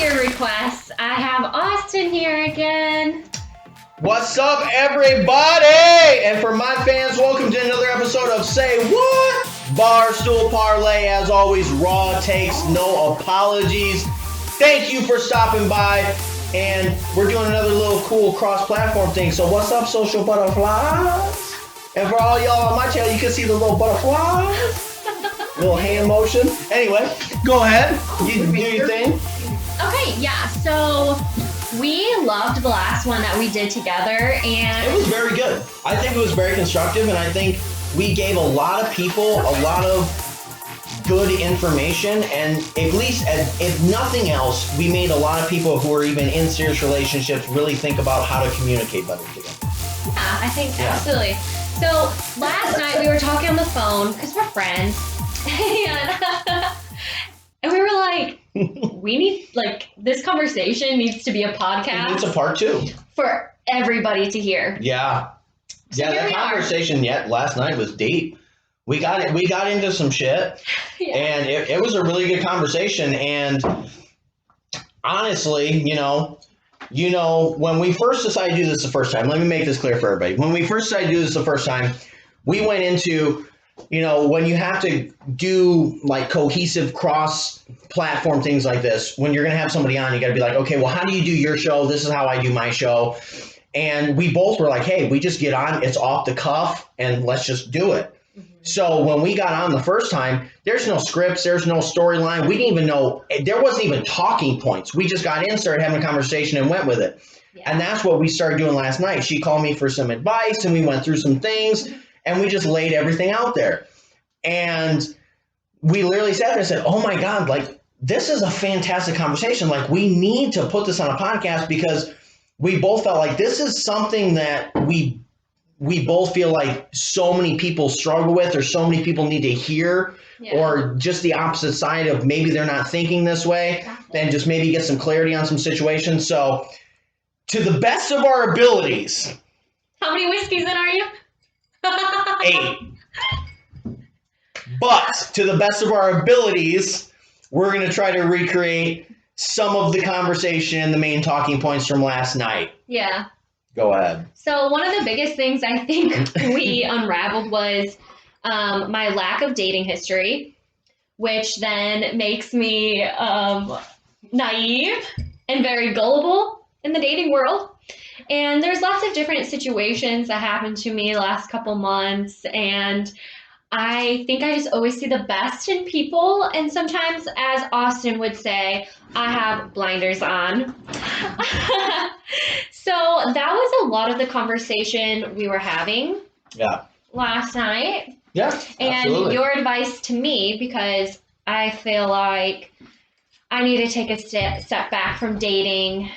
your requests, I have Austin here again. What's up, everybody? And for my fans, welcome to another episode of Say What? Barstool Parlay, as always, raw takes, no apologies. Thank you for stopping by. And we're doing another little cool cross-platform thing. So what's up, social butterflies? And for all y'all on my channel, you can see the little butterflies. Little hand motion. Anyway, go ahead. You do your thing. Okay, yeah, so we loved the last one that we did together, and it was very good. I think it was very constructive, and I think we gave a lot of people a lot of good information, and at least, if nothing else, we made a lot of people who are even in serious relationships really think about how to communicate better together. Yeah, I think absolutely. So last night we were talking on the phone because we're friends, and we were like, we need, like, this conversation needs to be a podcast. It needs a part two for everybody to hear. Yeah. So yeah, that conversation last night was deep. We got into some shit, and it was a really good conversation. And honestly, you know, when we first decided to do this the first time, let me make this clear for everybody. When we first decided to do this the first time, we went into, when you have to do like cohesive cross-platform things like this, when you're going to have somebody on, you got to be like, okay, well, how do you do your show? This is how I do my show. And we both were like, hey, we just get on, it's off the cuff, and let's just do it. So when we got on the first time, there's no scripts, there's no storyline. We didn't even know, there wasn't even talking points. We just got in, started having a conversation, and went with it. Yeah. And that's what we started doing last night. She called me for some advice, and we went through some things, and we just laid everything out there. And we literally sat there and said, oh my God, like, this is a fantastic conversation. Like, we need to put this on a podcast, because we both felt like this is something that we both feel like so many people struggle with, or so many people need to hear, or just the opposite side of maybe they're not thinking this way, and just maybe get some clarity on some situations. So to the best of our abilities. How many whiskeys in are you? 8. But to the best of our abilities, we're going to try to recreate some of the conversation, the main talking points from last night. Yeah. Go ahead. So one of the biggest things I think we unraveled was my lack of dating history, which then makes me naive and very gullible in the dating world. And there's lots of different situations that happened to me the last couple months, and I think I just always see the best in people, and sometimes, as Austin would say, I have blinders on. So that was a lot of the conversation we were having last night. Yeah, absolutely. And your advice to me, because I feel like I need to take a step back from dating.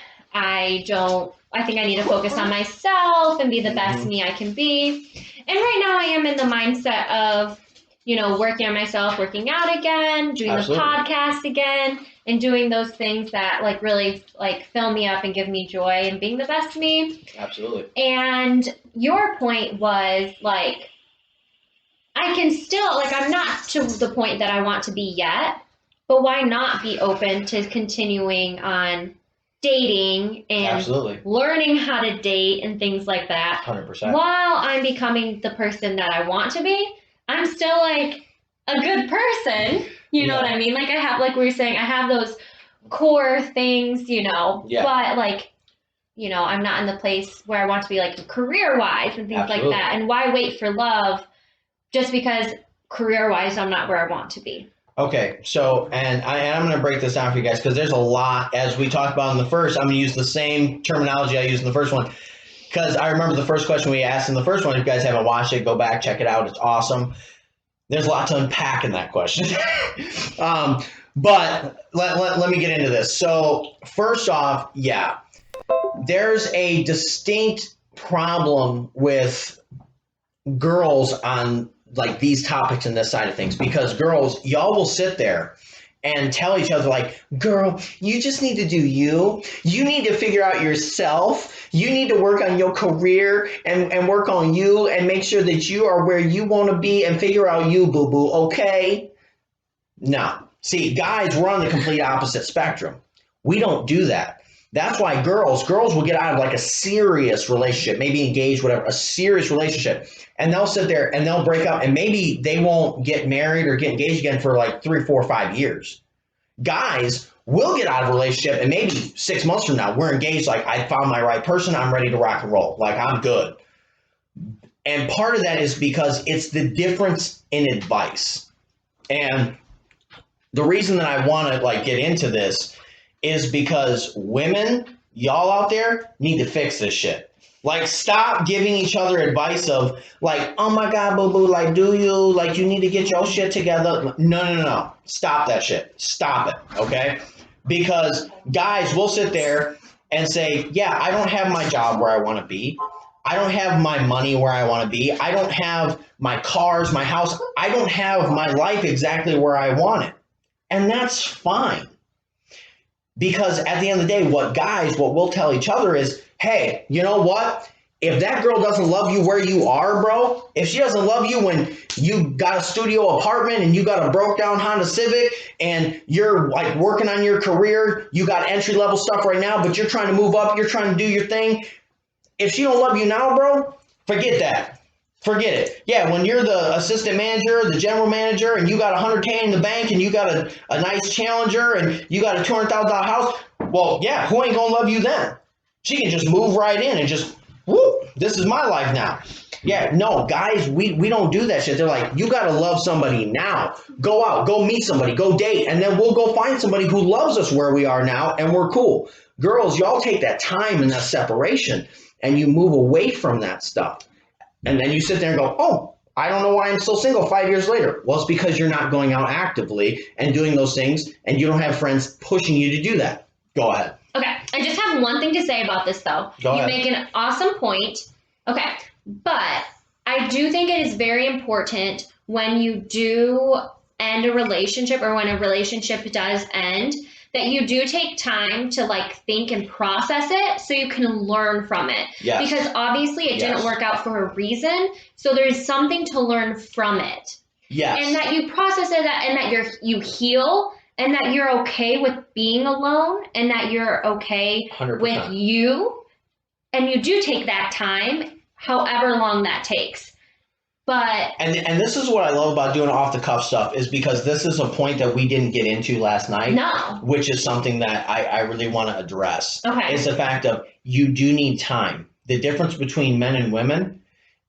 I think I need to focus on myself and be the best me I can be. And right now I am in the mindset of, working on myself, working out again, doing the podcast again, and doing those things that really fill me up and give me joy, and being the best me. Absolutely. And your point was I can still, I'm not to the point that I want to be yet, but why not be open to continuing on dating and learning how to date and things like that. 100%. While I'm becoming the person that I want to be, I'm still a good person. You know what I mean? I have, we were saying, I have those core things, but I'm not in the place where I want to be career-wise and things like that. And why wait for love just because career-wise I'm not where I want to be? Okay, so, and I'm going to break this down for you guys, because there's a lot, as we talked about in the first. I'm going to use the same terminology I used in the first one, because I remember the first question we asked in the first one. If you guys haven't watched it, go back, check it out. It's awesome. There's a lot to unpack in that question. But let me get into this. So first off, there's a distinct problem with girls on these topics and this side of things, because girls, y'all will sit there and tell each other girl, you just need to do you. You need to figure out yourself. You need to work on your career and work on you and make sure that you are where you want to be and figure out you, boo-boo, okay? No. See, guys, we're on the complete opposite spectrum. We don't do that. That's why girls will get out of like a serious relationship, maybe engaged, whatever, a serious relationship. And they'll sit there and they'll break up and maybe they won't get married or get engaged again for like 3, 4, 5 years. Guys will get out of a relationship and maybe 6 months from now, we're engaged. Like, I found my right person. I'm ready to rock and roll. Like, I'm good. And part of that is because it's the difference in advice. And the reason that I want to like get into this is because women, y'all out there need to fix this shit. Like, stop giving each other advice of like, oh my God, boo boo, like, do you, like, you need to get your shit together. No. Stop that shit. Stop it. Okay. Because guys will sit there and say, yeah, I don't have my job where I want to be. I don't have my money where I want to be. I don't have my cars, my house. I don't have my life exactly where I want it. And that's fine. Because at the end of the day, what we'll tell each other is, hey, you know what? If that girl doesn't love you where you are, bro, if she doesn't love you when you got a studio apartment and you got a broke down Honda Civic and you're like working on your career, you got entry level stuff right now, but you're trying to move up, you're trying to do your thing. If she don't love you now, bro, forget that. Forget it. Yeah, when you're the assistant manager, the general manager, and you got $100K in the bank and you got a nice Challenger and you got a $200,000 house, well, yeah, who ain't gonna love you then? She can just move right in and just, whoop, this is my life now. Yeah, no, guys, we don't do that shit. They're like, you gotta love somebody now. Go out, go meet somebody, go date, and then we'll go find somebody who loves us where we are now and we're cool. Girls, y'all take that time and that separation and you move away from that stuff. And then you sit there and go, oh, I don't know why I'm still single 5 years later. Well, it's because you're not going out actively and doing those things, and you don't have friends pushing you to do that. Go ahead. Okay, I just have one thing to say about this, though. Go ahead. You make an awesome point. Okay, but I do think it is very important when you do end a relationship or when a relationship does end, that you do take time to like think and process it so you can learn from it. Yes. Because obviously it didn't work out for a reason. So there's something to learn from it. Yes. And that you process it and that you heal and that you're okay with being alone and that you're okay 100%. with you. And you do take that time, however long that takes. But and this is what I love about doing off the cuff stuff is because this is a point that we didn't get into last night. No. Which is something that I really want to address. Okay. It's the fact of you do need time. The difference between men and women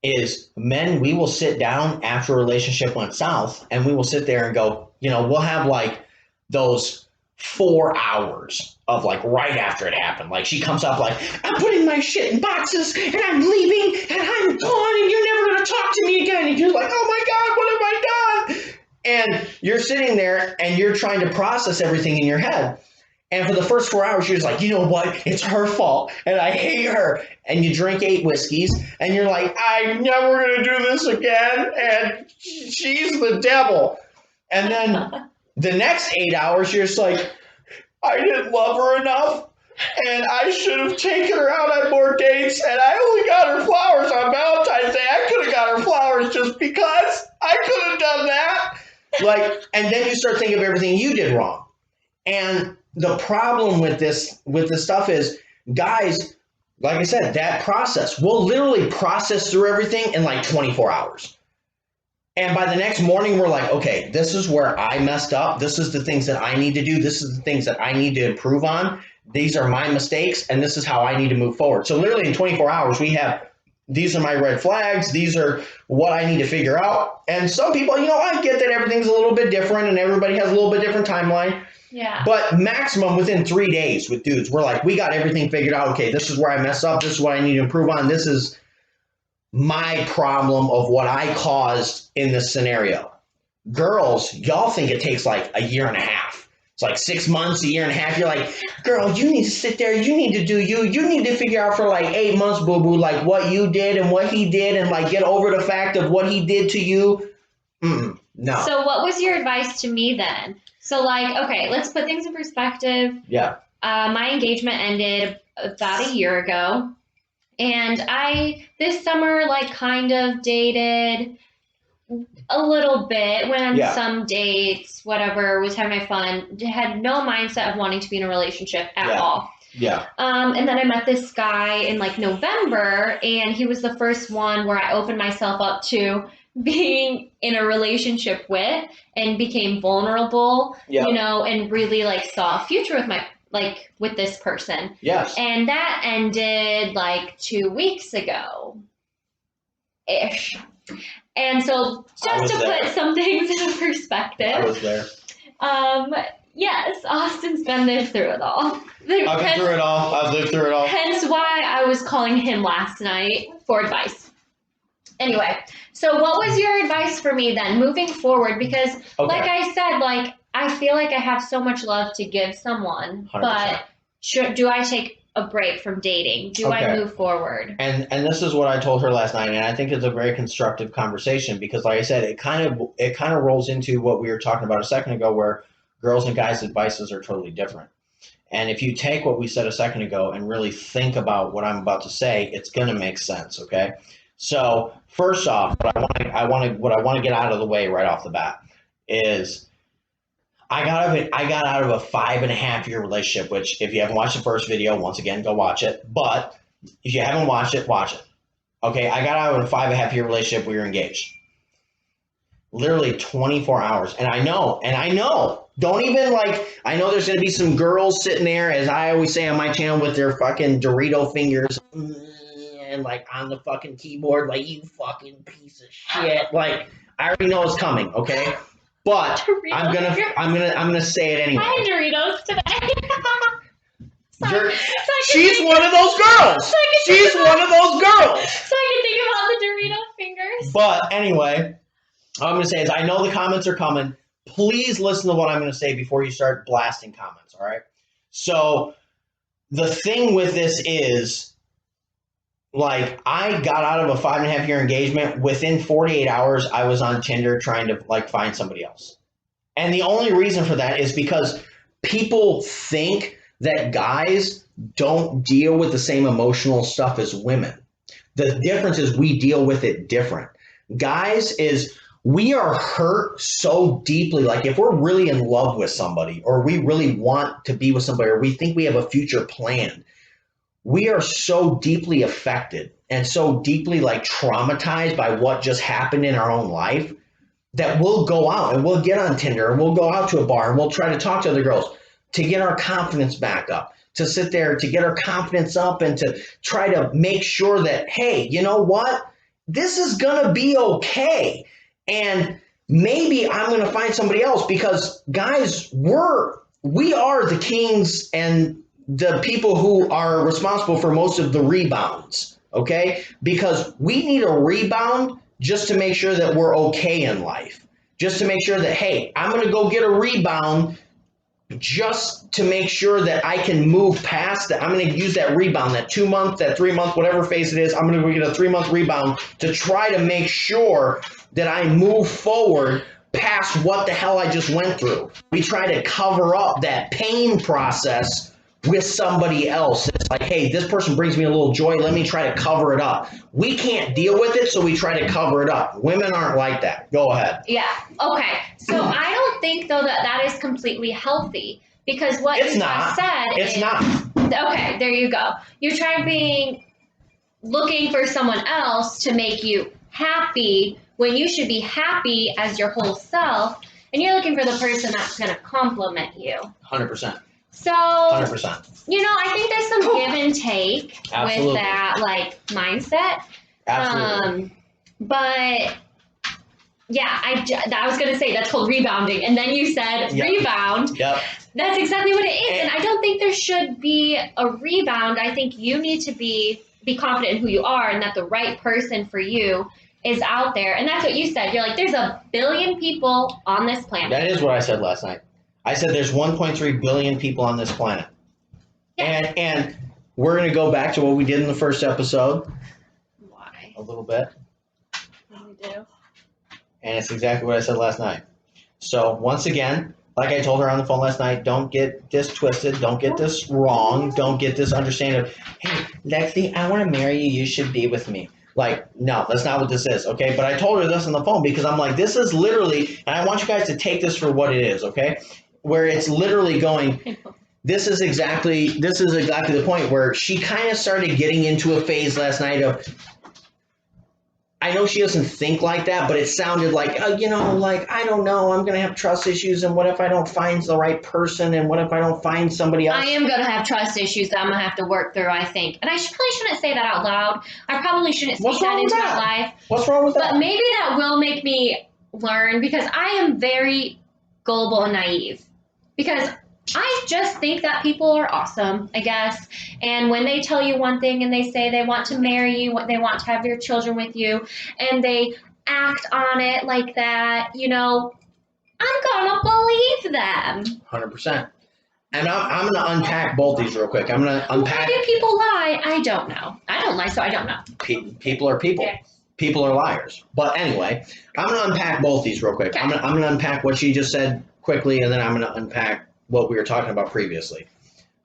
is men, we will sit down after a relationship went south and we will sit there and go, you know, we'll have like those 4 hours of like right after it happened. Like she comes up like, I'm putting my shit in boxes and I'm leaving and I'm gone and you're never going to talk to me again. And you're like, oh my God, what have I done? And you're sitting there and you're trying to process everything in your head. And for the first 4 hours, you're just like, you know what? It's her fault and I hate her. And you drink 8 whiskeys and you're like, I'm never going to do this again. And she's the devil. And then the next 8 hours, you're just like, I didn't love her enough, and I should have taken her out on more dates, and I only got her flowers on Valentine's Day. I could have got her flowers just because. I could have done that. Like, and then you start thinking of everything you did wrong. And the problem with this stuff is, guys, like I said, that process, we'll literally process through everything in like 24 hours. And by the next morning, we're like, okay, this is where I messed up. This is the things that I need to do. This is the things that I need to improve on. These are my mistakes, and this is how I need to move forward. So literally in 24 hours, we have, these are my red flags. These are what I need to figure out. And some people, you know, I get that everything's a little bit different and everybody has a little bit different timeline. yeah. But maximum within 3 days with dudes, we're like, we got everything figured out. Okay, this is where I messed up. This is what I need to improve on. This is my problem of what I caused in this scenario. Girls, y'all think it takes like a year and a half. It's like 6 months, a year and a half. You're like, girl, you need to sit there. You need to do you. You need to figure out for like 8 months, boo-boo, like what you did and what he did and like get over the fact of what he did to you. No. So what was your advice to me then? So like, okay, let's put things in perspective. Yeah. My engagement ended about a year ago. And I, this summer, like kind of dated, a little bit, went on Yeah. some dates, whatever, was having my fun, had no mindset of wanting to be in a relationship at Yeah. all. Yeah. And then I met this guy in like November, and he was the first one where I opened myself up to being in a relationship with and became vulnerable, Yeah. you know, and really like saw a future with with this person. Yes. And that ended like 2 weeks ago ish. And so just to put some things in perspective. I was there. Yes, Austin's been there through it all. I've been through it all. I've lived through it all. Hence why I was calling him last night for advice. Anyway, so what was your advice for me then, moving forward? Because like I said, like I feel like I have so much love to give someone, 100%. But do I take a break from dating? Do I move forward? And this is what I told her last night, and I think it's a very constructive conversation because, like I said, it kind of rolls into what we were talking about a second ago, where girls and guys' advices are totally different. And if you take what we said a second ago and really think about what I'm about to say, it's going to make sense. Okay. So first off, what I want to get out of the way right off the bat is I got out of a 5.5-year relationship, which if you haven't watched the first video, once again, go watch it. But if you haven't watched it, watch it. Okay. I got out of a 5.5-year relationship. We were engaged. Literally 24 hours. And I know, don't even I know there's going to be some girls sitting there, as I always say on my channel, with their fucking Dorito fingers and on the fucking keyboard, you fucking piece of shit. I already know it's coming, okay? But I'm gonna say it anyway. I had Doritos today. She's one of those girls. She's one of those girls. So I can think about the Dorito fingers. But anyway, all I'm going to say is I know the comments are coming. Please listen to what I'm going to say before you start blasting comments, all right? So the thing with this is, I got out of a 5.5-year engagement. Within 48 hours, I was on Tinder trying to, find somebody else. And the only reason for that is because people think that guys don't deal with the same emotional stuff as women. The difference is we deal with it different. Guys we are hurt so deeply. If we're really in love with somebody, or we really want to be with somebody, or we think we have a future planned, we are so deeply affected and so deeply traumatized by what just happened in our own life that we'll go out and we'll get on Tinder and we'll go out to a bar and we'll try to talk to other girls to get our confidence back up, to sit there, to get our confidence up and to try to make sure that, hey, you know what? This is going to be okay. And maybe I'm going to find somebody else, because guys, we are the kings and the people who are responsible for most of the rebounds, okay? Because we need a rebound just to make sure that we're okay in life. Just to make sure that, hey, I'm going to go get a rebound just to make sure that I can move past that. I'm going to use that rebound, that 2-month, that 3-month, whatever phase it is. I'm going to go get a 3-month rebound to try to make sure that I move forward past what the hell I just went through. We try to cover up that pain process with somebody else. It's hey, this person brings me a little joy. Let me try to cover it up. We can't deal with it, so we try to cover it up. Women aren't like that. Go ahead. Yeah. Okay. So I don't think, though, that is completely healthy, because what you just said It's not. Okay, there you go. You're looking for someone else to make you happy when you should be happy as your whole self, and you're looking for the person that's going to compliment you. 100%. So, 100%. I think there's some give and take with that, mindset. Absolutely. But yeah, I was going to say that's called rebounding, and then you said rebound. Yep. That's exactly what it is, and I don't think there should be a rebound. I think you need to be confident in who you are, and that the right person for you is out there. And that's what you said. You're there's 1 billion people on this planet. That is what I said last night. I said there's 1.3 billion people on this planet. Yeah. And we're going to go back to what we did in the first episode. Why? A little bit. What do we do? And it's exactly what I said last night. So once again, like I told her on the phone last night, don't get this twisted. Don't get this wrong. Don't get this understanding of, hey, Lexi, I want to marry you. You should be with me. Like, no, that's not what this is, okay? But I told her this on the phone because I'm like, this is literally, and I want you guys to take this for what it is, okay? Where it's literally going, this is exactly the point where she kind of started getting into a phase last night of, I know she doesn't think like that, but it sounded like, like, I don't know, I'm going to have trust issues, and what if I don't find the right person, and what if I don't find somebody else? I am going to have trust issues that I'm going to have to work through, I think. And I probably shouldn't say that out loud. I probably shouldn't speak that into my life. What's wrong with that? But maybe that will make me learn, because I am very gullible and naive. Because I just think that people are awesome, I guess. And when they tell you one thing and they say they want to marry you, they want to have your children with you, and they act on it like that, I'm going to believe them. 100%. And I'm going to unpack both these real quick. I'm going to unpack. Why do people lie? I don't know. I don't lie, so I don't know. People are people. Yeah. People are liars. But anyway, I'm going to unpack both these real quick. Okay. I'm going to unpack what she just said quickly, and then I'm going to unpack what we were talking about previously.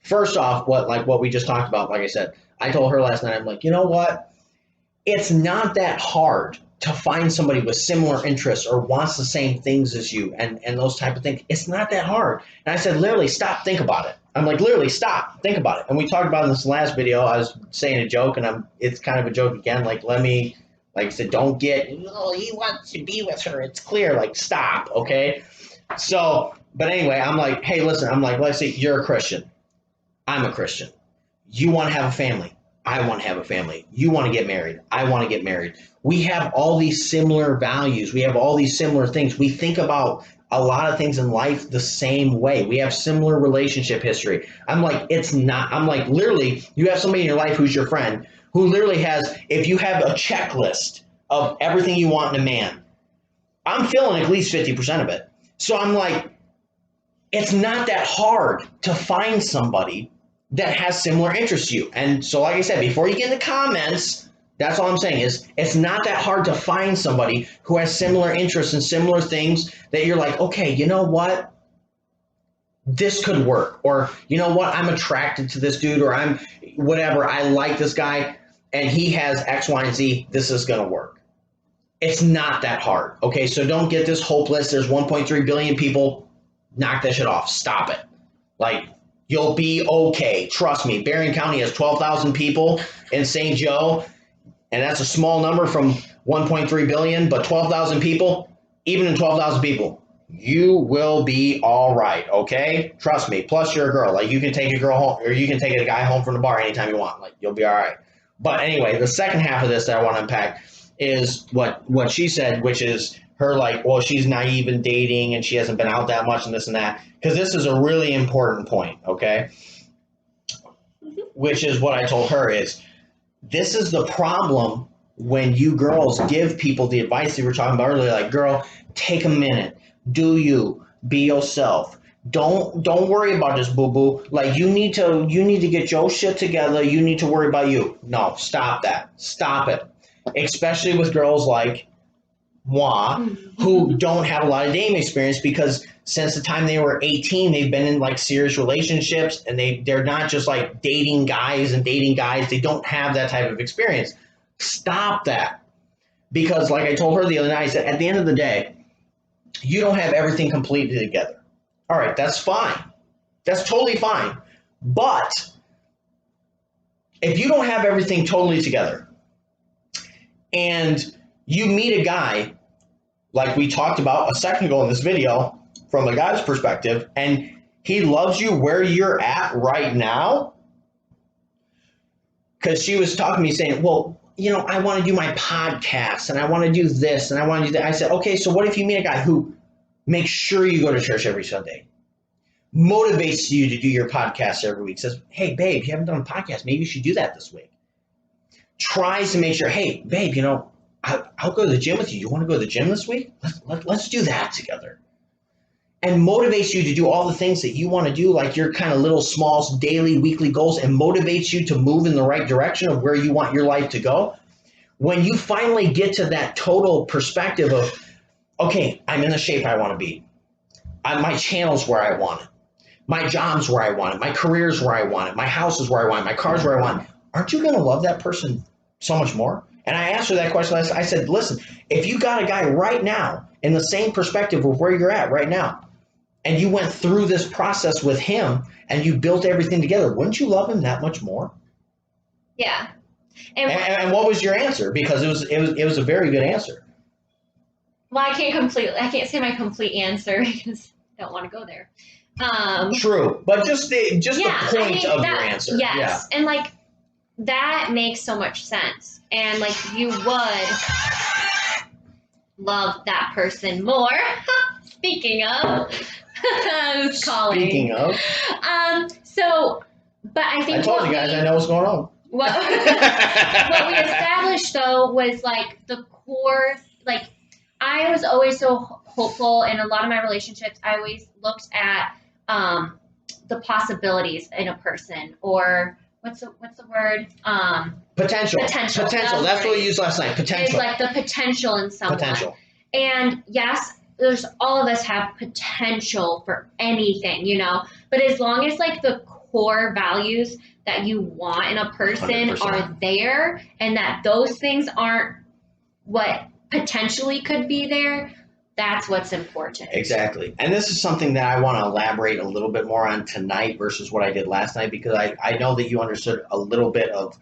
First off, what we just talked about, like I said, I told her last night, I'm like, you know what? It's not that hard to find somebody with similar interests or wants the same things as you and those type of things. It's not that hard. And I said, literally, stop, think about it. I'm like, literally, stop, think about it. And we talked about in this last video, I was saying a joke, and it's kind of a joke again. Like, like I said, don't get, he wants to be with her. It's clear. Like, stop, okay? So, but anyway, I'm like, hey, listen, I'm like, Lexi, you're a Christian. I'm a Christian. You want to have a family. I want to have a family. You want to get married. I want to get married. We have all these similar values. We have all these similar things. We think about a lot of things in life the same way. We have similar relationship history. I'm like, literally, you have somebody in your life who's your friend who literally has, if you have a checklist of everything you want in a man, I'm filling at least 50% of it. So I'm like, it's not that hard to find somebody that has similar interests to you. And so, like I said, before you get in the comments, that's all I'm saying is it's not that hard to find somebody who has similar interests and similar things that you're like, okay, you know what? This could work. Or, you know what? I'm attracted to this dude, or I'm whatever. I like this guy and he has X, Y, and Z. This is going to work. It's not that hard. Okay, so don't get this hopeless. There's 1.3 billion people. Knock that shit off. Stop it. Like, you'll be okay. Trust me. Berrien County has 12,000 people in St. Joe, and that's a small number from 1.3 billion, but 12,000 people, even in 12,000 people, you will be all right, okay? Trust me. Plus, you're a girl. Like, you can take a girl home, or you can take a guy home from the bar anytime you want. Like, you'll be all right. But anyway, the second half of this that I want to unpack is what she said, which is her like, well, she's naive in dating and she hasn't been out that much and this and that. Because this is a really important point, okay? Which is what I told her is, this is the problem when you girls give people the advice that we were talking about earlier, like, girl, take a minute, do you, be yourself. Don't worry about this, boo-boo. Like, you need to get your shit together. You need to worry about you. No, stop that. Stop it. Especially with girls like moi, who don't have a lot of dating experience, because since the time they were 18, they've been in like serious relationships, and they're not just like dating guys. They don't have that type of experience. Stop that. Because like I told her the other night, I said, at the end of the day, you don't have everything completely together. All right, that's fine. That's totally fine. But if you don't have everything totally together and you meet a guy like we talked about a second ago in this video from a guy's perspective, and he loves you where you're at right now, because she was talking to me saying, well, I want to do my podcast and I want to do this and I want to do that. I said, okay, so what if you meet a guy who makes sure you go to church every Sunday, motivates you to do your podcast every week, says, hey, babe, you haven't done a podcast. Maybe you should do that this week. Tries to make sure, hey, babe, I'll go to the gym with you. You want to go to the gym this week? Let's do that together. And motivates you to do all the things that you want to do, like your kind of little small daily, weekly goals, and motivates you to move in the right direction of where you want your life to go. When you finally get to that total perspective of, okay, I'm in the shape I want to be. My channel's where I want it. My job's where I want it. My career's where I want it. My house is where I want it. My car's where I want it. Aren't you going to love that person so much more? And I asked her that question last. I said, listen, if you got a guy right now in the same perspective of where you're at right now, and you went through this process with him and you built everything together, wouldn't you love him that much more? Yeah. And what was your answer? Because it was a very good answer. Well, I can't say my complete answer because I don't want to go there. True, but just the point of that, your answer. Yes, yeah. And like that makes so much sense, and like you would love that person more. Speaking of, who's calling? Speaking of, so, but I think I told you guys I know what's going on. What we established though was like the core, like I was always so hopeful in a lot of my relationships. I always looked at the possibilities in a person, or what's the word? Potential. That's what we used last night. Potential. It's like the potential in someone. Potential. And yes, there's all of us have potential for anything, you know. But as long as like the core values that you want in a person 100%. are there, and that those things aren't what potentially could be there, that's what's important. Exactly. And this is something that I want to elaborate a little bit more on tonight versus what I did last night, because I know that you understood a little bit of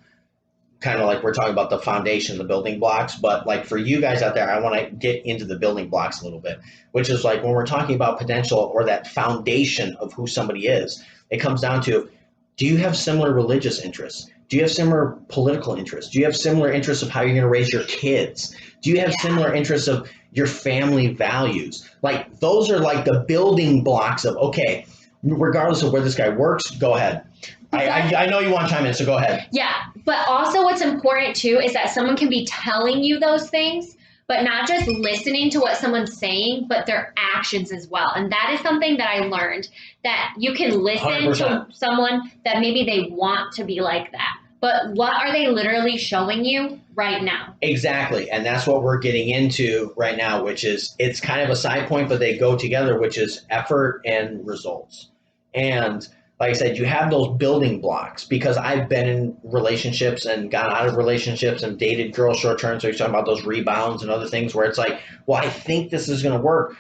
kind of like we're talking about the foundation, the building blocks, but like for you guys out there, I want to get into the building blocks a little bit, which is like when we're talking about potential or that foundation of who somebody is, it comes down to, do you have similar religious interests? Do you have similar political interests? Do you have similar interests of how you're going to raise your kids? Do you have similar interests of your family values? Like those are like the building blocks of, okay, regardless of where this guy works, go ahead. I know you want to chime in, so go ahead. Yeah, but also what's important too is that someone can be telling you those things, but not just listening to what someone's saying, but their actions as well. And that is something that I learned, that you can listen 100%. to someone that maybe they want to be like that, but what are they literally showing you right now? Exactly. And that's what we're getting into right now, which is, it's kind of a side point, but they go together, which is effort and results. And like I said, you have those building blocks, because I've been in relationships and got out of relationships and dated girls short term. So you're talking about those rebounds and other things where it's like, well, I think this is going to work,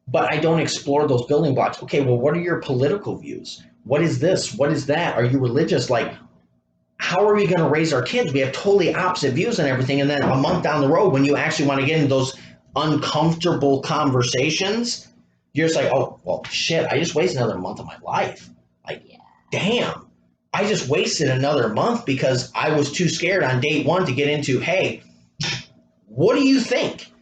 but I don't explore those building blocks. Okay, well, what are your political views? What is this? What is that? Are you religious? Like, how are we going to raise our kids? We have totally opposite views and everything. And then a month down the road, when you actually want to get into those uncomfortable conversations, you're just like, oh, well, shit, I just wasted another month of my life. Like, damn, I just wasted another month because I was too scared on date one to get into, hey, what do you think?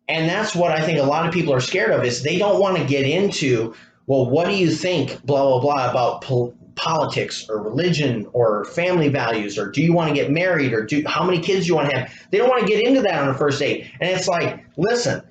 And that's what I think a lot of people are scared of, is they don't want to get into, well, what do you think, blah, blah, blah, about politics or religion or family values, or do you want to get married, or how many kids do you want to have? They don't want to get into that on a first date. And it's like, listen,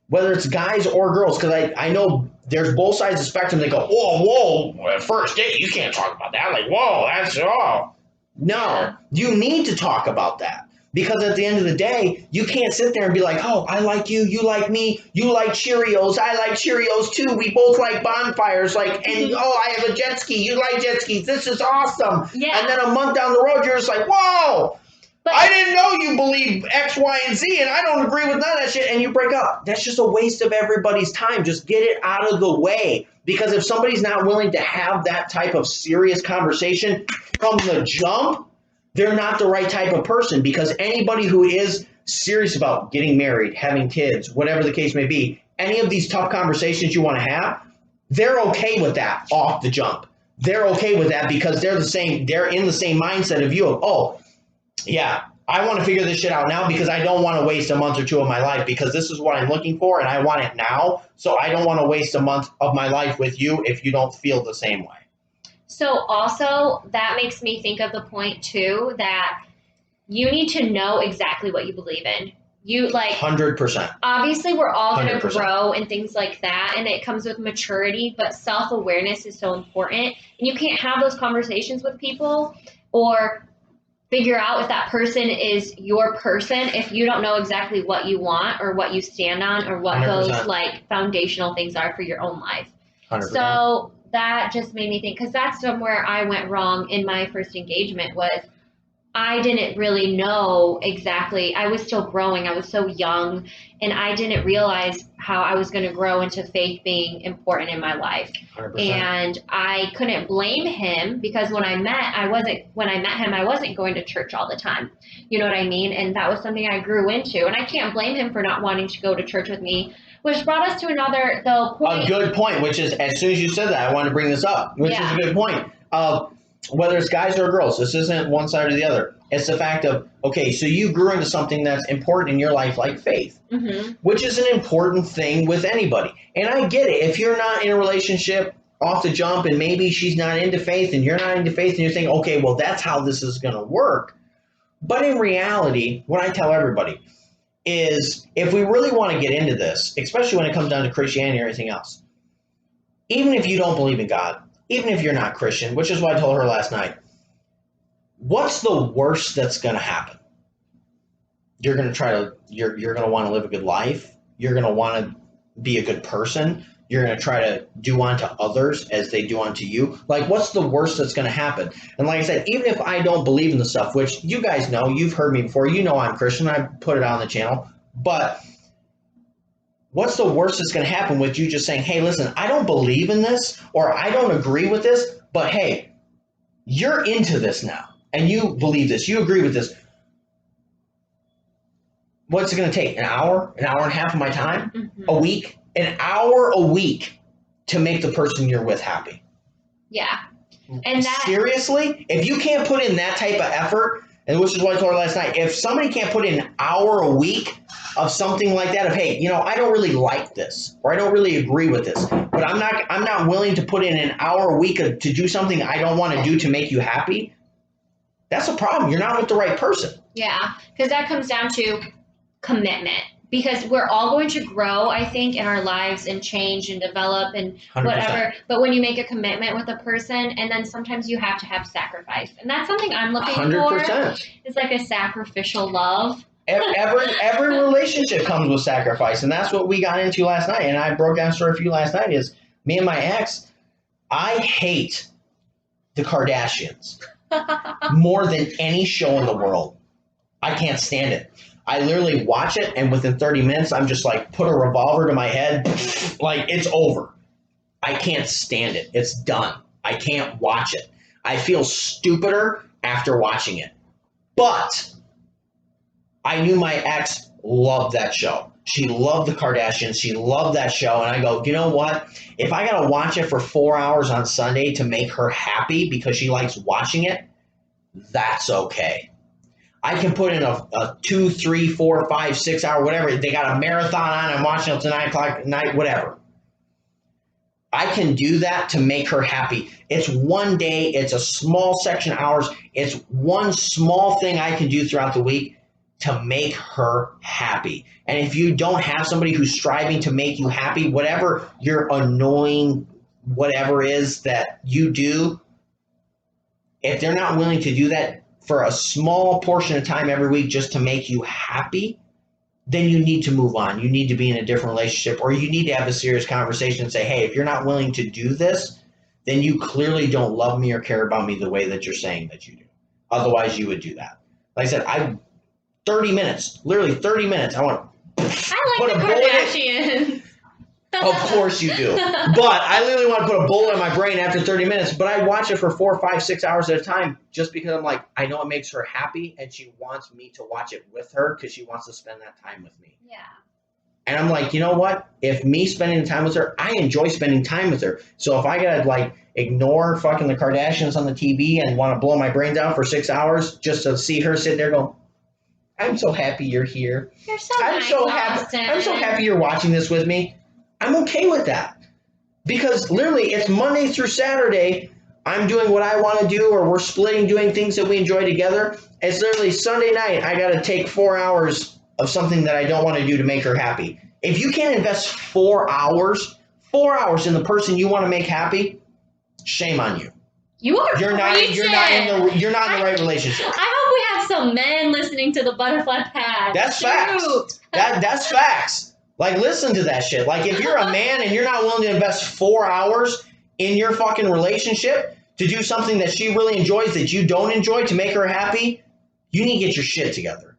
whether it's guys or girls, because I know there's both sides of the spectrum. They go, whoa, first date, you can't talk about that. Like, whoa, that's all. No, you need to talk about that, because at the end of the day, you can't sit there and be like, oh, I like you, you like me, you like Cheerios, I like Cheerios too, we both like bonfires, like, and oh, I have a jet ski, you like jet skis, this is awesome. Yeah. And then a month down the road, you're just like, whoa. But I didn't know you believe X, Y, and Z, and I don't agree with none of that shit, and you break up. That's just a waste of everybody's time. Just get it out of the way. Because if somebody's not willing to have that type of serious conversation from the jump, they're not the right type of person. Because anybody who is serious about getting married, having kids, whatever the case may be, any of these tough conversations you want to have, they're okay with that off the jump. They're okay with that because they're in the same mindset of you of, oh, yeah, I want to figure this shit out now because I don't want to waste a month or two of my life, because this is what I'm looking for and I want it now. So I don't want to waste a month of my life with you if you don't feel the same way. So also that makes me think of the point too, that you need to know exactly what you believe in. You like 100%. Obviously we're all going to 100%. grow and things like that, and it comes with maturity, but self-awareness is so important, and you can't have those conversations with people or figure out if that person is your person if you don't know exactly what you want or what you stand on or what 100%. those like foundational things are for your own life. 100%. So that just made me think, because that's somewhere I went wrong in my first engagement, was I didn't really know exactly. I was still growing. I was so young, and I didn't realize how I was going to grow into faith being important in my life. 100%. And I couldn't blame him because when I met him, I wasn't going to church all the time. You know what I mean? And that was something I grew into. And I can't blame him for not wanting to go to church with me, which brought us to another point. A good point, which is, as soon as you said that, I wanted to bring this up, which is a good point. Whether it's guys or girls, this isn't one side or the other. It's the fact of, okay, so you grew into something that's important in your life, like faith, which is an important thing with anybody. And I get it. If you're not in a relationship off the jump and maybe she's not into faith and you're not into faith and you're thinking, okay, well, that's how this is going to work. But in reality, what I tell everybody is if we really want to get into this, especially when it comes down to Christianity or anything else, even if you don't believe in God, even if you're not Christian, which is what I told her last night, what's the worst that's going to happen? You're going to want to live a good life. You're going to want to be a good person. You're going to try to do unto others as they do unto you. Like, what's the worst that's going to happen? And like I said, even if I don't believe in the stuff, which you guys know, you've heard me before, you know I'm Christian, I put it on the channel, but what's the worst that's going to happen with you just saying, hey, listen, I don't believe in this or I don't agree with this, but hey, you're into this now and you believe this, you agree with this. What's it going to take? An hour and a half of my time? A week? An hour a week to make the person you're with happy. Yeah. And that, seriously? If you can't put in that type of effort, and which is what I told her last night, if somebody can't put in an hour a week of something like that, of, hey, you know, I don't really like this, or I don't really agree with this, but I'm not willing to put in an hour a week to do something I don't want to do to make you happy, that's a problem. You're not with the right person. Yeah, because that comes down to commitment. Because we're all going to grow, I think, in our lives and change and develop and 100%. whatever. But when you make a commitment with a person, and then sometimes you have to have sacrifice. And that's something I'm looking 100%. for. It's like a sacrificial love. Every relationship comes with sacrifice. And that's what we got into last night. And I broke down a story for you last night is me and my ex, I hate the Kardashians more than any show in the world. I can't stand it. I literally watch it, and within 30 minutes, I'm just like, put a revolver to my head, like, it's over. I can't stand it. It's done. I can't watch it. I feel stupider after watching it. But I knew my ex loved that show. She loved the Kardashians. She loved that show. And I go, you know what? If I got to watch it for 4 hours on Sunday to make her happy because she likes watching it, that's okay. I can put in a 2, 3, 4, 5, 6 hour, whatever. They got a marathon on. I'm watching it till 9 o'clock at night, whatever. I can do that to make her happy. It's one day. It's a small section of hours. It's one small thing I can do throughout the week to make her happy. And if you don't have somebody who's striving to make you happy, whatever your annoying whatever is that you do, if they're not willing to do that for a small portion of time every week just to make you happy, then you need to move on. You need to be in a different relationship, or you need to have a serious conversation and say, hey, if you're not willing to do this, then you clearly don't love me or care about me the way that you're saying that you do. Otherwise, you would do that. Like I said, 30 minutes, literally 30 minutes. I want to put the Kardashians. Of course you do. But I literally want to put a bullet in my brain after 30 minutes, but I watch it for 4, 5, 6 hours at a time just because I'm like, I know it makes her happy and she wants me to watch it with her because she wants to spend that time with me. Yeah. And I'm like, you know what? If me spending time with her, I enjoy spending time with her. So if I got to like ignore fucking the Kardashians on the TV and want to blow my brains out for 6 hours just to see her sit there going, I'm so happy you're here. You're so nice, Austin. I'm so happy you're watching this with me. I'm okay with that because literally it's Monday through Saturday. I'm doing what I want to do, or we're splitting doing things that we enjoy together. It's literally Sunday night. I got to take 4 hours of something that I don't want to do to make her happy. If you can't invest 4 hours in the person you want to make happy, shame on you. You're not in the right relationship. I hope we have some men listening to the Butterfly Pad. That's facts. That's facts. Like, listen to that shit. Like, if you're a man and you're not willing to invest 4 hours in your fucking relationship to do something that she really enjoys that you don't enjoy to make her happy, you need to get your shit together.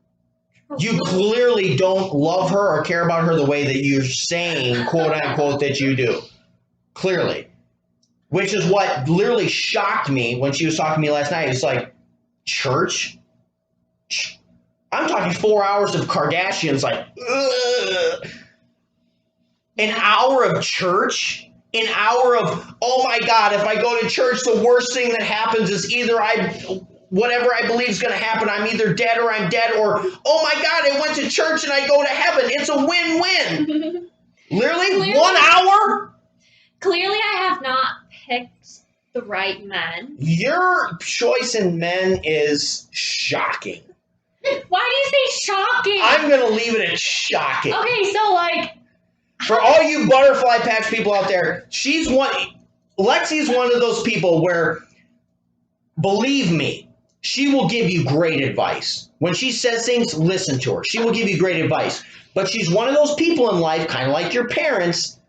You clearly don't love her or care about her the way that you're saying, quote unquote, that you do. Clearly. Which is what literally shocked me when she was talking to me last night. It's like, church? I'm talking 4 hours of Kardashians, like, ugh. An hour of church? An hour of, oh my God, if I go to church, the worst thing that happens is either whatever I believe is going to happen, I'm either dead or I'm dead, or, oh my God, I went to church and I go to heaven. It's a win-win. Literally, 1 hour? Clearly, I have not picked the right men. Your choice in men is shocking. Why do you say shocking? I'm going to leave it at shocking. Okay, so like... For all you butterfly patch people out there, Lexi's one of those people where, believe me, she will give you great advice. When she says things, listen to her. She will give you great advice. But she's one of those people in life, kind of like your parents,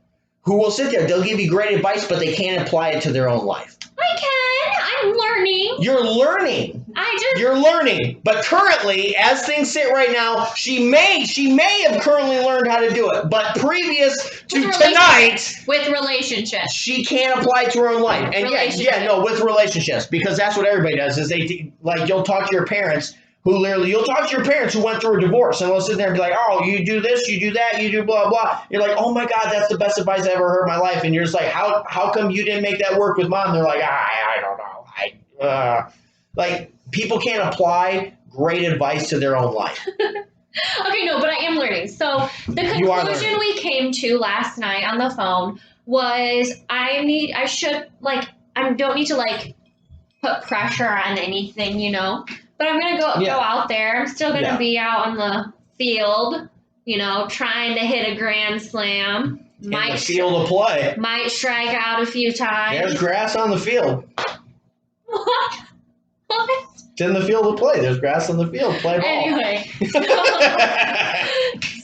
who will sit there. They'll give you great advice, but they can't apply it to their own life. I can. I'm learning. You're learning. You're learning. But currently, as things sit right now, she may have currently learned how to do it. But previous to tonight, with relationships, she can't apply it to her own life. And with relationships, because that's what everybody does. Is you'll talk to your parents who you'll talk to your parents who went through a divorce, and they'll sit there and be like, oh, you do this, you do that, you do blah blah. You're like, oh my God, that's the best advice I ever heard in my life. And you're just like, how come you didn't make that work with mom? They're like, I don't know. Like, people can't apply great advice to their own life. Okay, no, but I am learning. So the conclusion we came to last night on the phone was I don't need to like put pressure on anything, you know. But I'm gonna go out there. I'm still gonna be out on the field, you know, trying to hit a grand slam. In the field of play. Might strike out a few times. There's grass on the field. What? It's in the field of play. There's grass on the field. Play ball. Anyway.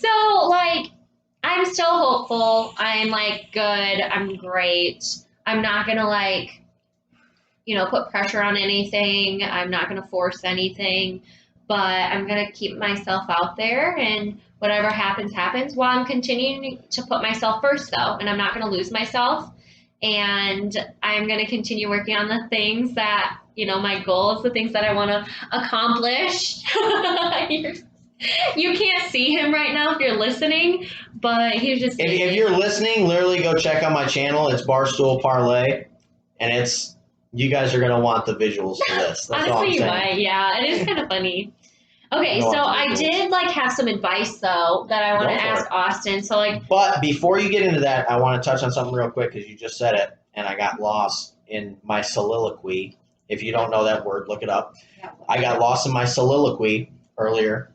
So, like, I'm still hopeful. I'm, like, good. I'm great. I'm not going to, like, you know, put pressure on anything. I'm not going to force anything. But I'm going to keep myself out there, and whatever happens, happens, while I'm continuing to put myself first, though. And I'm not going to lose myself. And I'm going to continue working on the things that, you know, my goals, the things that I want to accomplish. You can't see him right now if you're listening, but he's just... If you're listening, literally go check out my channel. It's Barstool Parlay, and you guys are going to want the visuals for this. That's all I'm saying. Honestly, yeah, it is kind of funny. Okay, so I did, like, have some advice, though, that I want to ask Austin. So, like... But before you get into that, I want to touch on something real quick, because you just said it, and I got lost in my soliloquy. If you don't know that word, look it up. I got lost in my soliloquy earlier,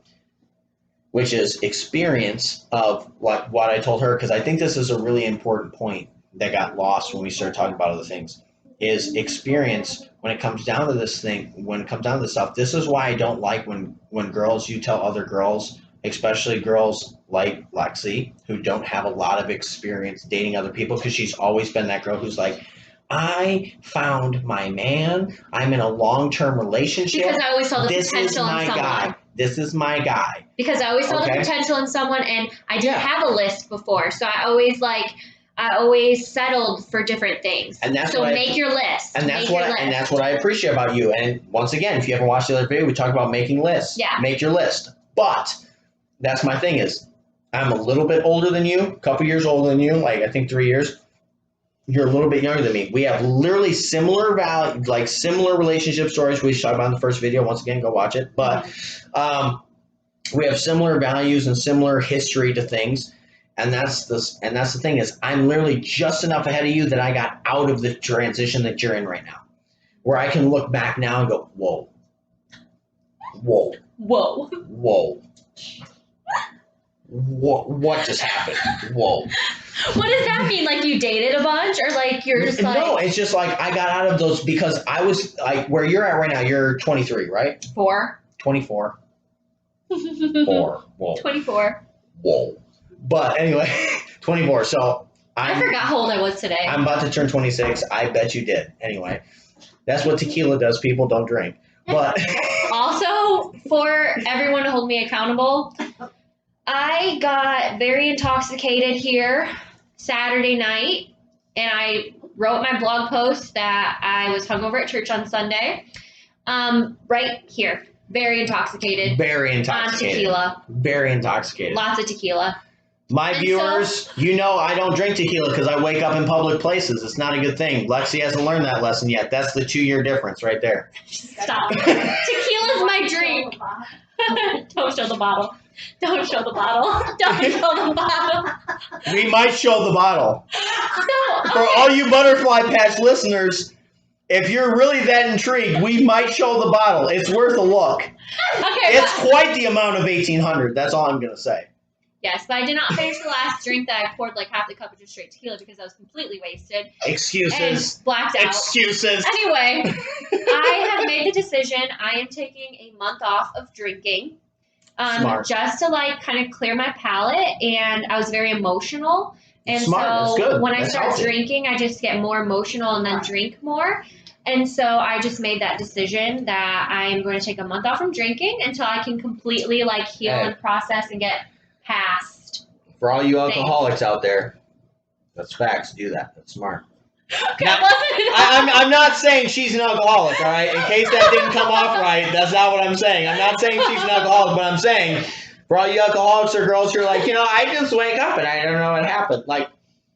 which is experience of what I told her, because I think this is a really important point that got lost when we started talking about other things, is experience when it comes down to this thing, when it comes down to this stuff. This is why I don't like when girls, you tell other girls, especially girls like Lexi, who don't have a lot of experience dating other people, because she's always been that girl who's like, I found my man. I'm in a long-term relationship. Because I always saw the potential in someone. Guy. This is my guy. Because I always saw the potential in someone, and I didn't have a list before, so I always settled for different things. And that's make your list. And that's what I appreciate about you. And once again, if you haven't watched the other video, we talked about making lists. Yeah. Make your list. But that's my thing is, I'm a little bit older than you, a couple years older than you, like I think 3 years. You're a little bit younger than me. We have literally similar relationship stories we talked about in the first video. Once again, go watch it. But we have similar values and similar history to things. And that's the thing is, I'm literally just enough ahead of you that I got out of the transition that you're in right now, where I can look back now and go, whoa, whoa, whoa, whoa, what just happened? Whoa. What does that mean? Like you dated a bunch, or like you're just like... No, it's just like I got out of those because I was like where you're at right now. You're 23, right? 24. 4. Whoa. 24. Whoa. But anyway, 24. So I forgot how old I was today. I'm about to turn 26. I bet you did. Anyway, that's what tequila does. People don't drink. But also, So for everyone to hold me accountable, I got very intoxicated here Saturday night, and I wrote my blog post that I was hungover at church on Sunday. Right here, very intoxicated. Very On intoxicated. tequila. Very intoxicated. Lots of tequila. My And viewers, you know I don't drink tequila because I wake up in public places. It's not a good thing. Lexi hasn't learned that lesson yet. That's the 2-year difference right there. Stop. Tequila's my drink. Don't show the bottle. Don't show the bottle. Don't show the bottle. We might show the bottle. So, For all you Butterfly Patch listeners, if you're really that intrigued, we might show the bottle. It's worth a look. okay, It's quite the amount of 1,800. That's all I'm going to say. yes, but I did not finish the last drink that I poured like half the cup of just straight tequila because I was completely wasted Excuses. and blacked out. Excuses. Anyway, I have made the decision. I am taking a month off of drinking, Smart. just to like kind of clear my palate. And I was very emotional, and Smart. That's so good. when I That's start healthy. drinking, I just get more emotional and then drink more. And so I just made that decision that I'm going to take a month off from drinking until I can completely like heal Hey. and process and get past. For all you alcoholics out there, that's facts. Do that. That's smart. Okay, Now, wasn't I'm not saying she's an alcoholic, all right? In case that didn't come off right, that's not what I'm saying. I'm not saying she's an alcoholic, but I'm saying for all you alcoholics or girls who are like, I just wake up and I don't know what happened. Like,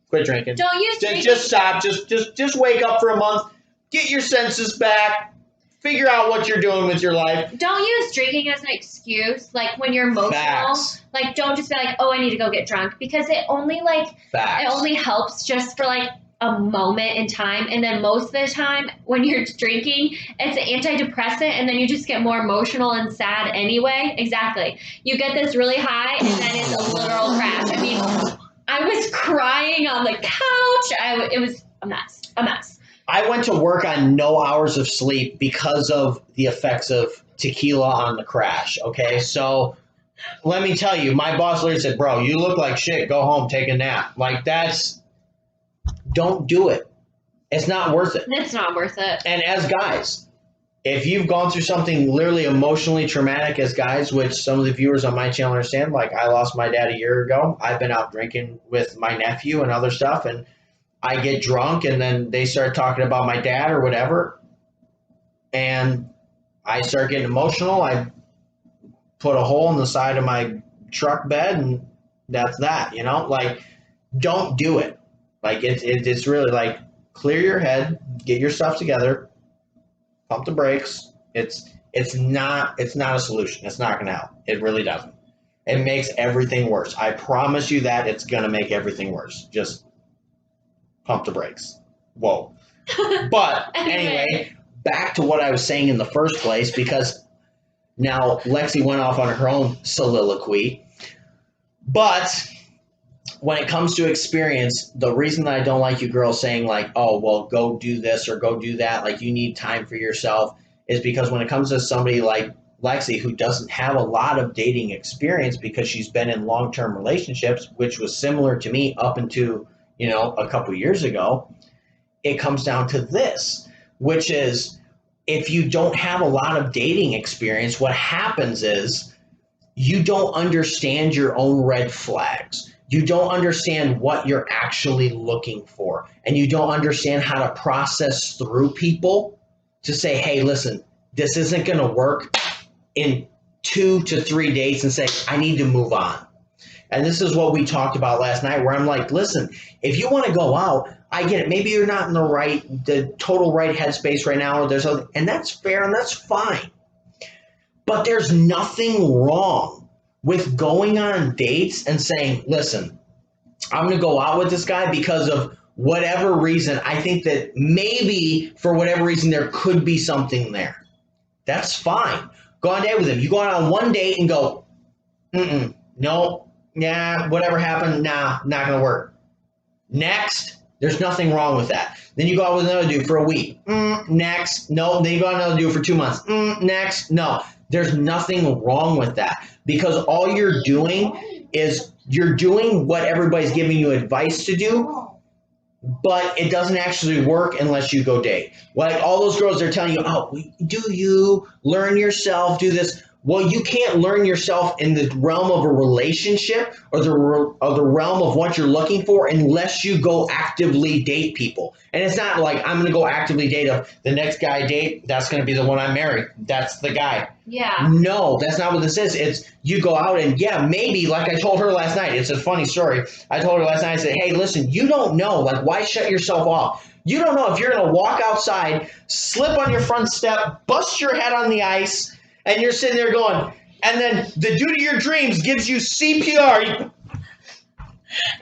quit drinking. Don't use drinking. Just stop. Just wake up for a month. Get your senses back. Figure out what you're doing with your life. Don't use drinking as an excuse. Like when you're emotional, Facts. like don't just be like, oh, I need to go get drunk, because it only helps just for like a moment in time, and then most of the time when you're drinking, it's an antidepressant, and then you just get more emotional and sad anyway. Exactly. You get this really high, and then it's a literal crash. I mean, I was crying on the couch. It was a mess. A mess. I went to work on no hours of sleep because of the effects of tequila on the crash. Okay, so let me tell you, my boss literally said, "Bro, you look like shit. Go home, take a nap." Like don't do it. It's not worth it. It's not worth it. And as guys, if you've gone through something literally emotionally traumatic as guys, which some of the viewers on my channel understand, like I lost my dad a year ago. I've been out drinking with my nephew and other stuff, and I get drunk, and then they start talking about my dad or whatever, and I start getting emotional. I put a hole in the side of my truck bed, and that's that. Like, don't do it. Like it's really like, clear your head, get your stuff together, pump the brakes. It's not a solution. It's not going to help. It really doesn't. It makes everything worse. I promise you that it's going to make everything worse. Just pump the brakes. Whoa. But anyway, back to what I was saying in the first place, because now Lexi went off on her own soliloquy. But when it comes to experience, the reason that I don't like you girls saying like, oh, well, go do this or go do that, like you need time for yourself, is because when it comes to somebody like Lexi, who doesn't have a lot of dating experience because she's been in long-term relationships, which was similar to me up until a couple years ago, it comes down to this, which is, if you don't have a lot of dating experience, what happens is you don't understand your own red flags. You don't understand what you're actually looking for, and you don't understand how to process through people to say, hey, listen, this isn't going to work in 2 to 3 days, and say, I need to move on. And this is what we talked about last night, where I'm like, listen, if you want to go out, I get it. Maybe you're not in the total right headspace right now, and that's fair and that's fine. But there's nothing wrong with going on dates and saying, listen, I'm going to go out with this guy because of whatever reason. I think that maybe for whatever reason there could be something there. That's fine. Go on a date with him. You go out on one date and go, no, yeah, whatever happened, nah, not going to work. Next, there's nothing wrong with that. Then you go out with another dude for a week. Next, no. Then you go out with another dude for 2 months. Next, no. There's nothing wrong with that, because all you're doing is you're doing what everybody's giving you advice to do, but it doesn't actually work unless you go date. Like all those girls are telling you, oh, do you learn yourself, do this. Well, you can't learn yourself in the realm of a relationship or the realm of what you're looking for unless you go actively date people. And it's not like I'm going to go actively date the next guy I date. That's going to be the one I marry. That's the guy. Yeah. No, that's not what this is. It's you go out and yeah, maybe like I told her last night. It's a funny story. I told her last night. I said, hey, listen, you don't know. Like, why shut yourself off? You don't know if you're going to walk outside, slip on your front step, bust your head on the ice, and you're sitting there going, and then the dude of your dreams gives you CPR.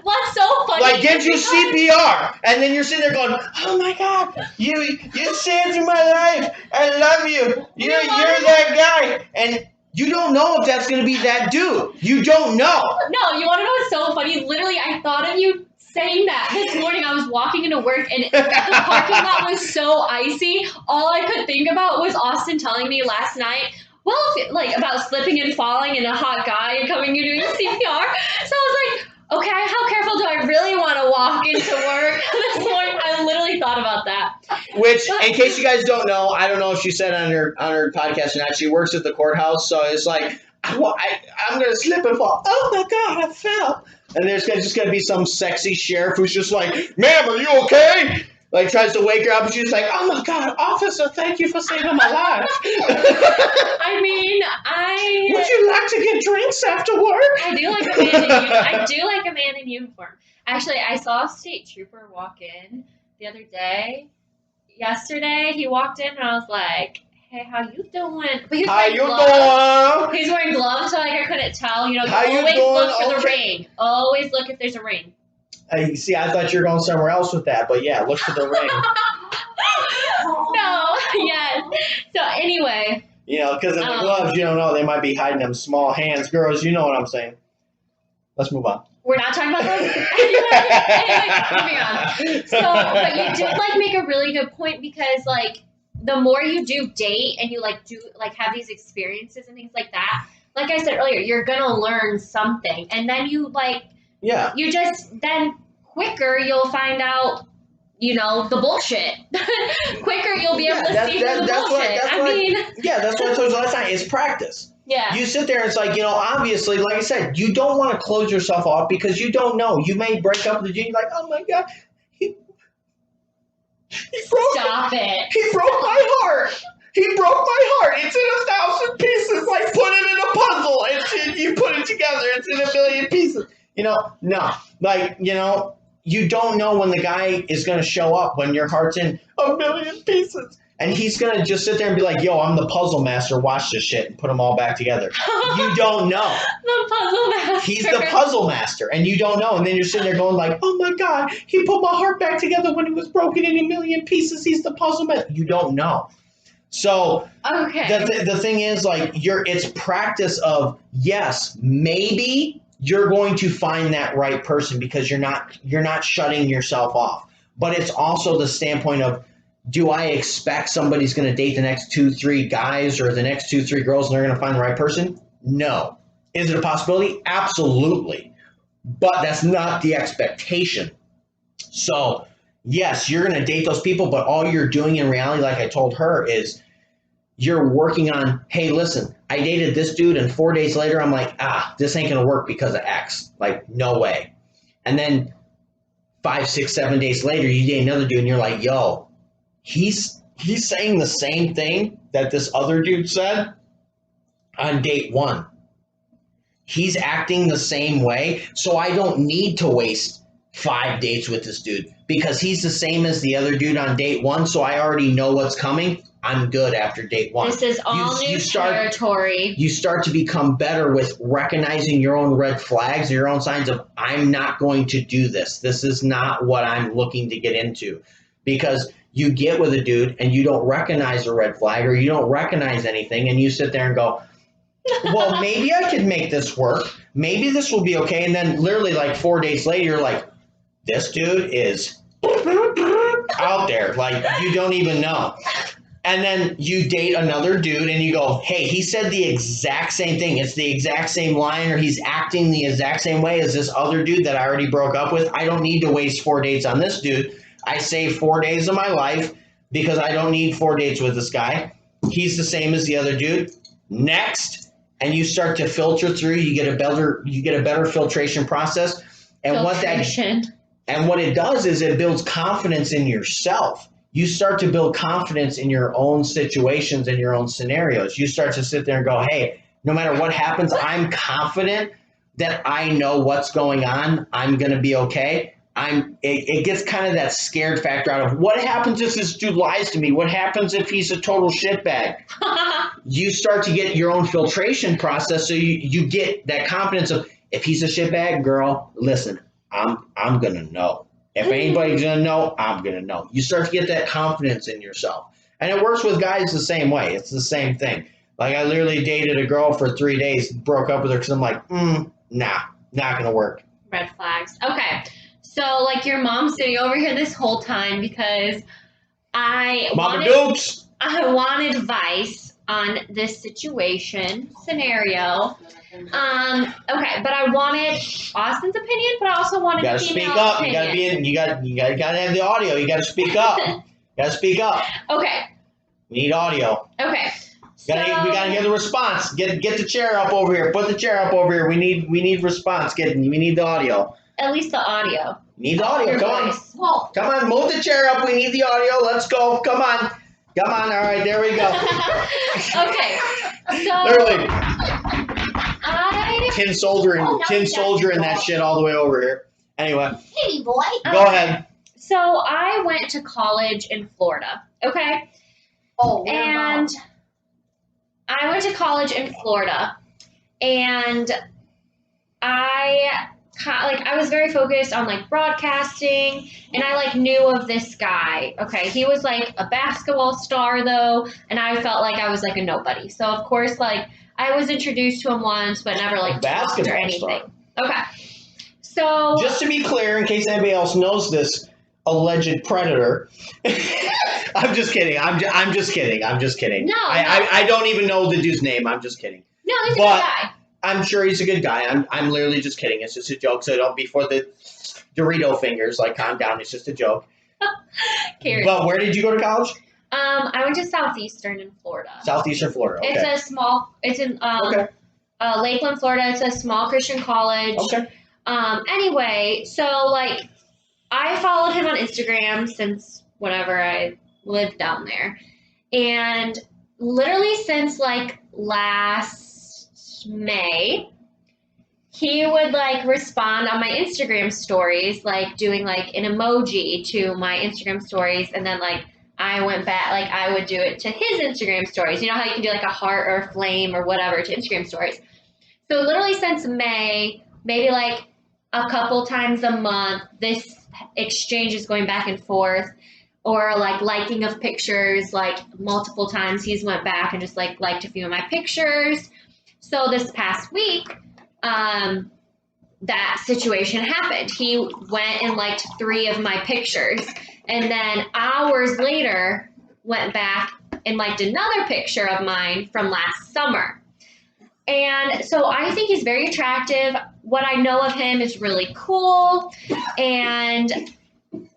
What's so funny? Like gives you CPR, and then you're sitting there going, "Oh my God, you saved my life. I love you. You're that guy." And you don't know if that's going to be that dude. You don't know. No, you want to know what's so funny? Literally, I thought of you saying that this morning. I was walking into work, and the parking lot was so icy. All I could think about was Austin telling me last night, well, like about slipping and falling and a hot guy and coming and doing CPR. So I was like, okay, how careful do I really want to walk into work this morning? I literally thought about that. Which, in case you guys don't know, I don't know if she said on her podcast or not. She works at the courthouse, so it's like I'm going to slip and fall. Oh my God, I fell. And there's just going to be some sexy sheriff who's just like, "Ma'am, are you okay?" Like tries to wake her up, and she's like, "Oh my God, officer, thank you for saving my life." I mean, Would you like to get drinks after work? I do like a man in uniform. I do like a man in uniform. Actually, I saw a state trooper walk in the other day. Yesterday, he walked in, and I was like, "Hey, how you doing?" But he was How you gloves. doing? He's wearing gloves, so like I couldn't tell. You know, How you always doing? look for the Okay. ring. Always look if there's a ring. See, I thought you were going somewhere else with that, but yeah, look for the ring. No, yes. So anyway. You know, because in the gloves, you don't know, they might be hiding them small hands. Girls, you know what I'm saying. Let's move on. We're not talking about those. anyway, moving on. So, but you did like make a really good point because like the more you do date and you like do like have these experiences and things like that, like I said earlier, you're gonna learn something, and then you like you just then quicker you'll find out. You know, the bullshit. Quicker you'll be able to see the bullshit. That's what I told you last night. It's practice. Yeah. You sit there and it's like, you know, obviously, like I said, you don't want to close yourself off because you don't know. You may break up with the dude. You're like, oh my God, he broke Stop it. He broke my heart. He broke my heart. It's in 1,000 pieces. Like put it in a puzzle. You put it together. It's in 1,000,000 pieces. You know, no. Like, you know, you don't know when the guy is going to show up when your heart's in 1,000,000 pieces. And he's going to just sit there and be like, yo, I'm the puzzle master. Watch this shit and put them all back together. You don't know. The puzzle master. He's the puzzle master. And you don't know. And then you're sitting there going like, oh my God, he put my heart back together when it was broken in 1,000,000 pieces. He's the puzzle master. You don't know. So the thing is like it's practice of, yes, maybe you're going to find that right person because you're not shutting yourself off. But it's also the standpoint of, do I expect somebody's going to date the next 2-3 guys or the next 2-3 girls and they're going to find the right person? No. Is it a possibility? Absolutely. But that's not the expectation. So, yes, you're going to date those people, but all you're doing in reality, like I told her, is you're working on, hey, listen, I dated this dude and 4 days later I'm like, this ain't going to work because of X. Like, no way. And then 5, 6, 7 days later, you date another dude and you're like, yo, he's saying the same thing that this other dude said on date 1. He's acting the same way, so I don't need to waste 5 dates with this dude because he's the same as the other dude on date 1, so I already know what's coming. I'm good after date 1. This is all new territory. You start to become better with recognizing your own red flags, your own signs of, I'm not going to do this. This is not what I'm looking to get into. Because you get with a dude and you don't recognize a red flag or you don't recognize anything and you sit there and go, well, maybe I could make this work. Maybe this will be okay. And then literally like 4 days later, you're like, this dude is out there. Like, you don't even know. And then you date another dude and you go, hey, he said the exact same thing. It's the exact same line, or he's acting the exact same way as this other dude that I already broke up with. I don't need to waste 4 dates on this dude. I saved 4 days of my life because I don't need 4 dates with this guy. He's the same as the other dude. Next. and you start to filter through, you get a better filtration process. And what it does is it builds confidence in yourself. You start to build confidence in your own situations and your own scenarios. You start to sit there and go, hey, no matter what happens, I'm confident that I know what's going on. I'm going to be okay. It gets kind of that scared factor out of what happens if this dude lies to me? What happens if he's a total shitbag? You start to get your own filtration process, so you get that confidence of, if he's a shitbag, girl, listen, I'm gonna know. If anybody's gonna know, I'm gonna know. You start to get that confidence in yourself, and it works with guys the same way. It's the same thing. Like, I literally dated a girl for 3 days, broke up with her because I'm like, nah, not gonna work. Red flags. Okay. So, like, your mom's sitting over here this whole time because I want advice on this scenario. Okay, but I wanted Austin's opinion, but I also wanted female speak up. opinion. You gotta have the audio. You gotta speak up. Okay. We need audio. Okay. We gotta get the response. Get the chair up over here. Put the chair up over here. We need response. We need the audio. At least the audio. Need the audio. Come on, move the chair up. We need the audio. Let's go. Come on. All right, there we go. Okay. So literally, tin soldier and that shit all the way over here. Anyway. Hey, boy. Go ahead. So I went to college in Florida. Okay. Oh, and I went to college in Florida, and I was very focused on like broadcasting, and I knew of this guy. Okay, he was like a basketball star though, and I felt like I was like a nobody. So of course, like, I was introduced to him once, but never like talked or anything. Star. Okay, so just to be clear, in case anybody else knows this alleged predator, I'm just kidding. I'm just kidding. No, I don't even know the dude's name. I'm just kidding. No, he's a good guy. I'm sure he's a good guy. I'm literally just kidding. It's just a joke. So don't be for the Dorito fingers. Like, calm down. It's just a joke. But where did you go to college? I went to Southeastern in Florida. Southeastern Florida. Okay. It's in Lakeland, Florida. It's a small Christian college. Okay. Anyway, so like, I followed him on Instagram since whenever I lived down there, and literally since like last May, he would like respond on my Instagram stories, like doing like an emoji to my Instagram stories, and then like I went back, like I would do it to his Instagram stories. You know how you can do like a heart or a flame or whatever to Instagram stories. So literally since May, maybe like a couple times a month, this exchange is going back and forth, or like liking of pictures, like multiple times he's went back and just like liked a few of my pictures. So this past week, that situation happened. He went and liked 3 of my pictures, and then hours later went back and liked another picture of mine from last summer. And so I think he's very attractive. What I know of him is really cool, and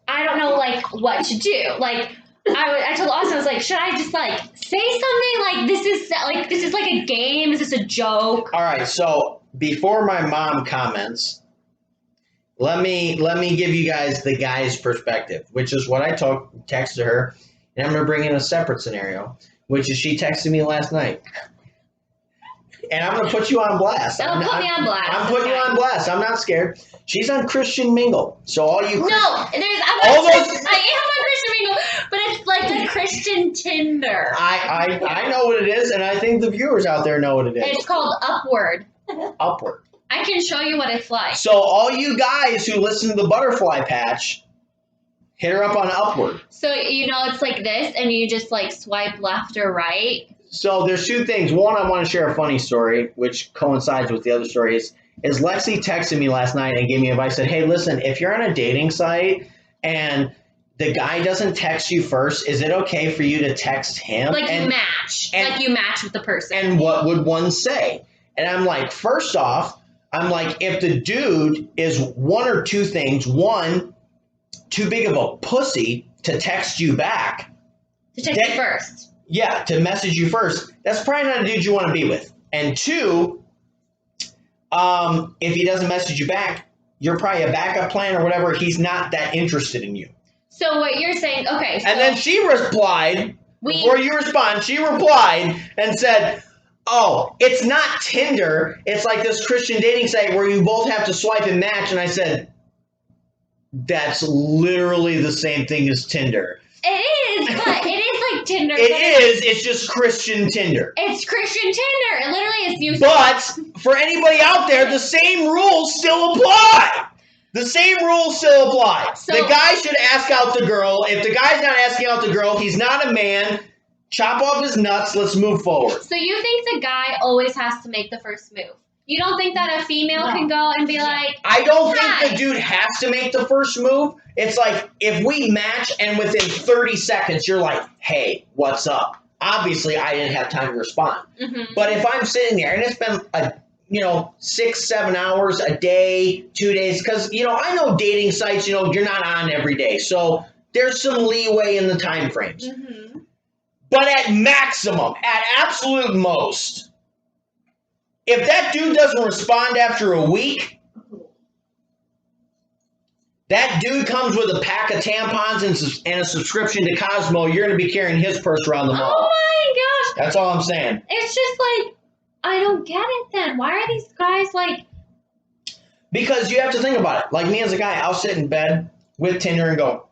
I don't know like what to do. Like, I told Austin, I was like, should I just like say something like this is like a game? Is this a joke? All right. So before my mom comments, let me give you guys the guy's perspective, which is what I texted her, and I'm gonna bring in a separate scenario, which is she texted me last night. And I'm going to put you on blast. Don't put me on blast. I'm putting you on blast. I'm not scared. She's on Christian Mingle. So all you... I am on Christian Mingle, but it's like a Christian Tinder. I know what it is, and I think the viewers out there know what it is. It's called Upward. Upward. I can show you what it's like. So all you guys who listen to the Butterfly Patch, hit her up on Upward. So, it's like this, and you just like swipe left or right. So there's 2 things. One, I want to share a funny story, which coincides with the other story. Is Lexi texted me last night and gave me advice. Said, hey, listen, if you're on a dating site and the guy doesn't text you first, is it okay for you to text him? Like you match with the person. And what would one say? And I'm like, first off, if the dude is one or 2 things. One, too big of a pussy to text you back. To text you first. Yeah, to message you first. That's probably not a dude you want to be with. And two, if he doesn't message you back, you're probably a backup plan or whatever. He's not that interested in you. So what you're saying, okay. So and then she replied, before you respond, she replied and said, oh, it's not Tinder. It's like this Christian dating site where you both have to swipe and match. And I said, that's literally the same thing as Tinder. It is, but it is like Tinder. It's just Christian Tinder. It's Christian Tinder. It literally is you. But for anybody out there, the same rules still apply. The same rules still apply. So, the guy should ask out the girl. If the guy's not asking out the girl, he's not a man. Chop off his nuts. Let's move forward. So you think the guy always has to make the first move? You don't think that a female can go and be like, I don't think the dude has to make the first move. It's like if we match and within 30 seconds you're like, hey, what's up? Obviously, I didn't have time to respond. Mm-hmm. But if I'm sitting there and it's been 6-7 hours a day, 2 days, because I know dating sites, you're not on every day, so there's some leeway in the time frames. Mm-hmm. But at maximum, at absolute most, if that dude doesn't respond after a week, that dude comes with a pack of tampons and a subscription to Cosmo, you're going to be carrying his purse around the mall. Oh my gosh. That's all I'm saying. It's just like, I don't get it then. Why are these guys like... Because you have to think about it. Like me as a guy, I'll sit in bed with Tinder and go,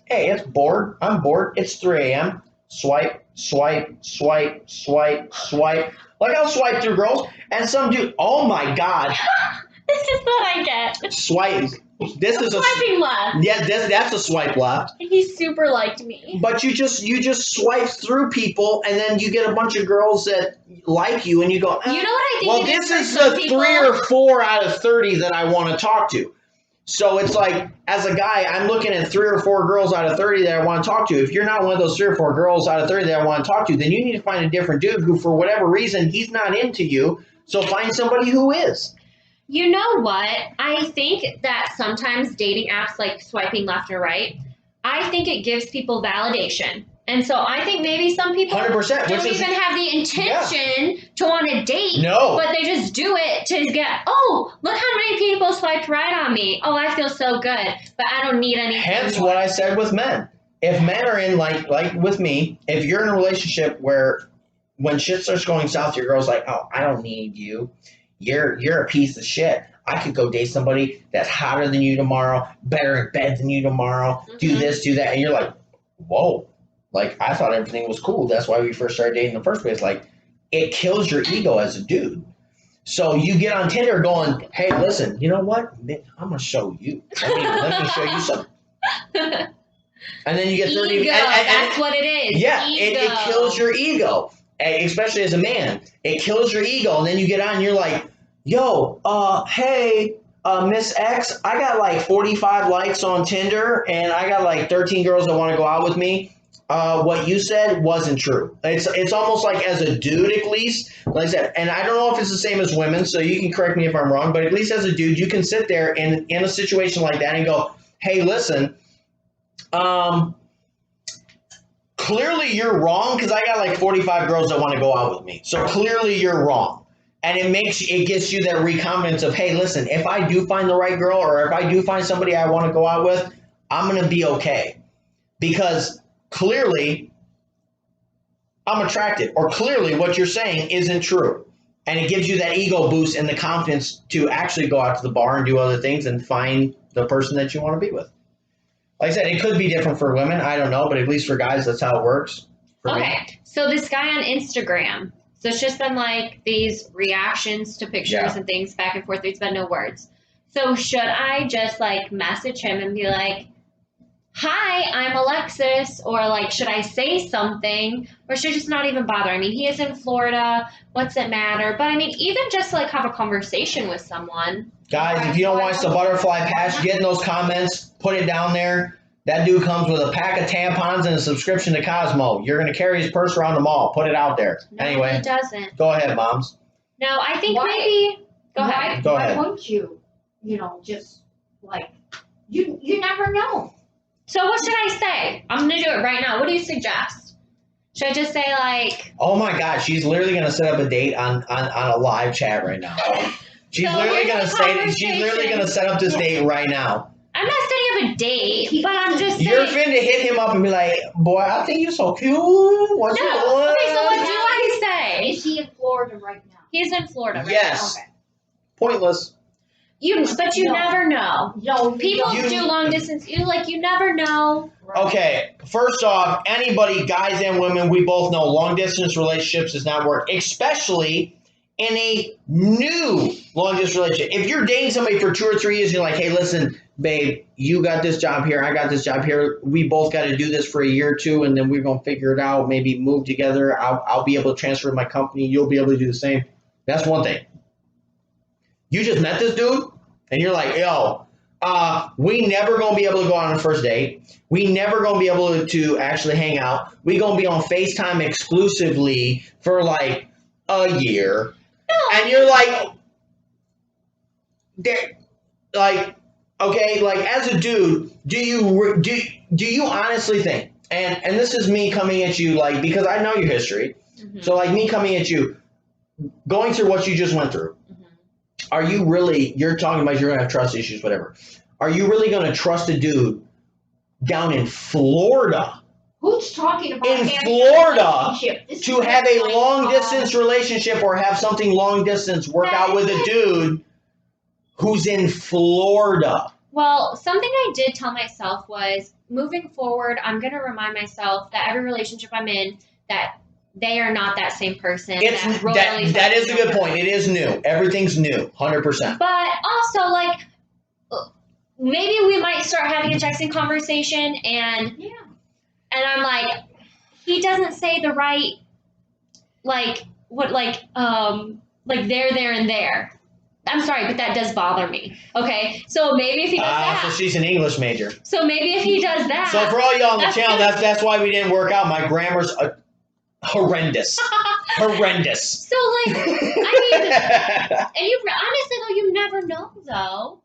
hey, it's bored. I'm bored. It's 3 a.m. Swipe, swipe, swipe, swipe, swipe. Like I'll swipe through girls and some dude, oh my God. This is what I get. Swipe. This is swiping left. Yeah, that's a swipe left. He super liked me. But you just swipe through people, and then you get a bunch of girls that like you, and you go, you know what I think? Well, this is the people? 3 or 4 out of 30 that I want to talk to. So it's like, as a guy, I'm looking at 3 or 4 girls out of 30 that I want to talk to. If you're not one of those 3 or 4 girls out of 30 that I want to talk to, then you need to find a different dude who, for whatever reason, he's not into you. So find somebody who is. You know what? I think that sometimes dating apps, like swiping left or right, I think it gives people validation. And so I think maybe some people 100%, don't even have the intention to want to date. No. But they just do it to get, oh, look how many people swiped right on me. Oh, I feel so good. But I don't need anything. Hence what I said with men. If men are in, like with me, if you're in a relationship where when shit starts going south, your girl's like, oh, I don't need you. You're a piece of shit. I could go date somebody that's hotter than you tomorrow, better in bed than you tomorrow, do this, do that. And you're like, whoa. Like, I thought everything was cool. That's why we first started dating in the first place. Like, it kills your ego as a dude. So you get on Tinder going, hey, listen, you know what? I'm going to show you. Let me show you something. And then you get 30. Ego, that's what it is. Yeah, ego. it kills your ego. Especially as a man, it kills your ego, and then you get on and you're like, yo, hey, Miss X, I got like 45 likes on Tinder, and I got like 13 girls that want to go out with me. What you said wasn't true. It's almost like, as a dude, at least, like I said, and I don't know if it's the same as women, so you can correct me if I'm wrong, but at least as a dude, you can sit there in a situation like that and go, hey, listen, clearly you're wrong because I got like 45 girls that want to go out with me. So clearly you're wrong. And it gets you that reconfidence of, hey, listen, if I do find the right girl or if I do find somebody I want to go out with, I'm going to be okay. Because clearly I'm attracted, or clearly what you're saying isn't true. And it gives you that ego boost and the confidence to actually go out to the bar and do other things and find the person that you want to be with. Like I said, it could be different for women. I don't know, but at least for guys, that's how it works. Okay, so this guy on Instagram, so it's just been like these reactions to pictures and things back and forth. There's been no words. So should I just like message him and be like, hi, I'm Alexis, or like, should I say something, or should I just not even bother? I mean, he is in Florida. What's it matter? But I mean, even just like have a conversation with someone. Guys, if you don't watch the butterfly patch, get in those comments, put it down there. That dude comes with a pack of tampons and a subscription to Cosmo. You're going to carry his purse around the mall. Put it out there. No, anyway. he doesn't. Go ahead, moms. No, I think maybe. Go ahead. Go ahead. Why wouldn't you, just like, you never know. So what should I say? I'm going to do it right now. What do you suggest? Should I just say like? Oh my God, she's literally gonna set up a date on a live chat right now. She's So literally here's gonna the say she's literally gonna set up this date right now. I'm not setting up a date, but I'm just saying. You're finna hit him up and be like, boy, I think you're so cute. What's your No. Okay, so what do I say? Is he in Florida right now? He's in Florida right Yes. now. Okay. Pointless. But you No. never know. No, People You- do long distance. You never know. Okay, first off, anybody, guys and women, we both know long distance relationships does not work, especially in a new long distance relationship. If you're dating somebody for 2 or 3 years, you're like, hey, listen, babe, you got this job here, I got this job here. We both got to do this for a year or two, and then we're gonna figure it out. Maybe move together. I'll be able to transfer my company. You'll be able to do the same. That's one thing. You just met this dude, and you're like, yo, we never gonna be able to go on a first date. We never gonna be able to actually hang out. We gonna be on FaceTime exclusively for like a year, and you're like, okay, like as a dude, do you honestly think? And this is me coming at you like because I know your history, so like me coming at you, going through what you just went through. Are you really, you're talking about you're going to have trust issues, whatever. Are you really going to trust a dude down in Florida? Who's talking about In having a Florida relationship? This to is have a like, long distance relationship or have something long distance work out with a dude who's in Florida? Well, something I did tell myself was moving forward, I'm going to remind myself that every relationship I'm in, that they are not that same person. That is a good point. It is new. Everything's new, 100%. But also, like, maybe we might start having a texting conversation, and I'm like, he doesn't say the right, like there, and there. I'm sorry, but that does bother me. Okay, so maybe if he does that. So she's an English major. So maybe if he does that. So for all y'all on the channel, that's why we didn't work out. My grammar's horrendous. Horrendous. So like, I mean, and you honestly though, you never know though.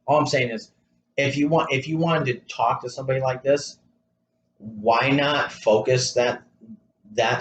All I'm saying is, if you wanted to talk to somebody like this, why not focus that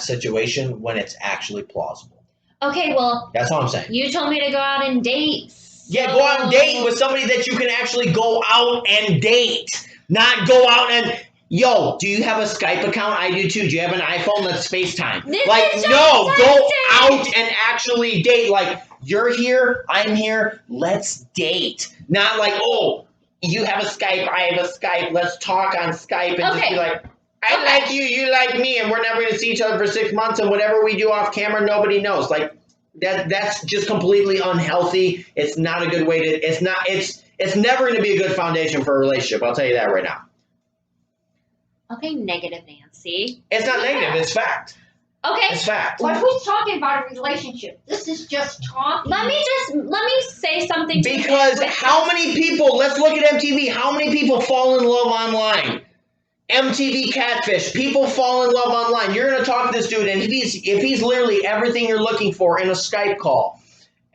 situation when it's actually plausible? Okay, well, that's all I'm saying. You told me to go out and date. Yeah, go out and date with somebody that you can actually go out and date, not go out and. Yo, do you have a Skype account? I do too. Do you have an iPhone? Let's FaceTime. No, go out and actually date. Like, you're here, I'm here, let's date. Not like, oh, you have a Skype, I have a Skype, let's talk on Skype and just be like, I like you, you like me, and we're never going to see each other for 6 months, and whatever we do off camera, nobody knows. Like, that's just completely unhealthy. It's not a good way to, it's never going to be a good foundation for a relationship. I'll tell you that right now. Okay, negative Nancy. It's not negative, it's fact. Okay. It's fact. But who's talking about a relationship? This is just talking. Let me say something. Because how many people, let's look at MTV, how many people fall in love online? MTV Catfish, people fall in love online. You're going to talk to this dude, and if he's literally everything you're looking for in a Skype call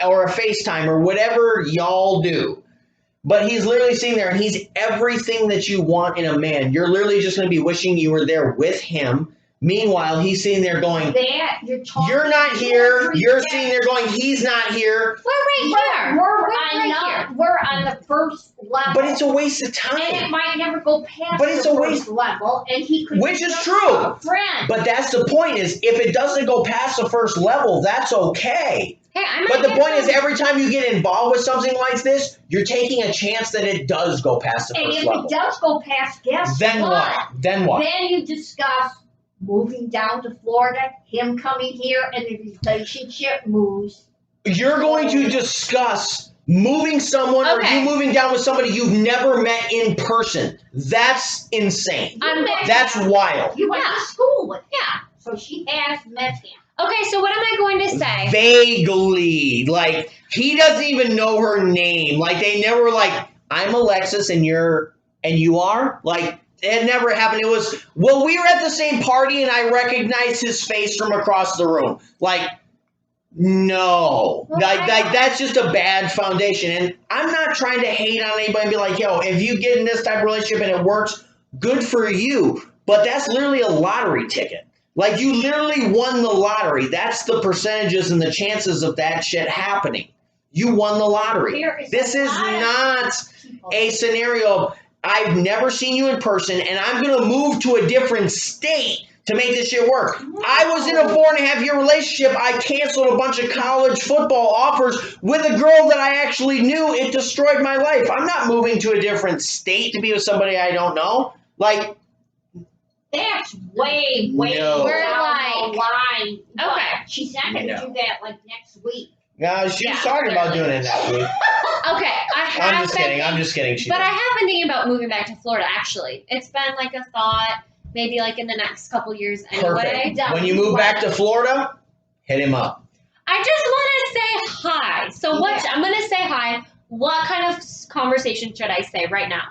or a FaceTime or whatever y'all do, but he's literally sitting there and he's everything that you want in a man. You're literally just going to be wishing you were there with him. Meanwhile, he's sitting there going, you're not here. You're sitting there going, he's not here. We're right here. We're on the first level. But it's a waste of time. And it might never go past but it's the a waste first level. And he could which is true. A friend. But that's the point is, if it doesn't go past the first level, that's okay. Hey, but the point is, every time you get involved with something like this, you're taking a chance that it does go past the first level. And if it does go past, guess then what? Then what? Then you discuss moving down to Florida, him coming here, and the relationship moves. You're going to discuss moving someone or you moving down with somebody you've never met in person. That's insane. That's wild. You went to school with him. Yeah. So she has met him. Okay, so what am I going to say? Vaguely. Like, he doesn't even know her name. Like, they never were like, I'm Alexis and you are? Like, it never happened. It was, well, we were at the same party and I recognized his face from across the room. Like, no. Like that's just a bad foundation. And I'm not trying to hate on anybody and be like, yo, if you get in this type of relationship and it works, good for you. But that's literally a lottery ticket. Like, you literally won the lottery. That's the percentages and the chances of that shit happening. You won the lottery. This is not a scenario of, I've never seen you in person, and I'm going to move to a different state to make this shit work. I was in a 4.5-year relationship. I canceled a bunch of college football offers with a girl that I actually knew. It destroyed my life. I'm not moving to a different state to be with somebody I don't know. Like, that's way No. We're down like- the line. But Okay. she's not going to No. do that like next week. no, she was Yeah, talking about clearly. doing it next week. Okay, I have I'm just been kidding. I'm just kidding. She But I didn't. have been thinking about moving back to Florida, actually. It's been like a thought, maybe like in the next couple years anyway. Perfect. When you move back to Florida, hit him up. I just want to say hi. So what? I'm going to say hi. What kind of conversation should I say right now?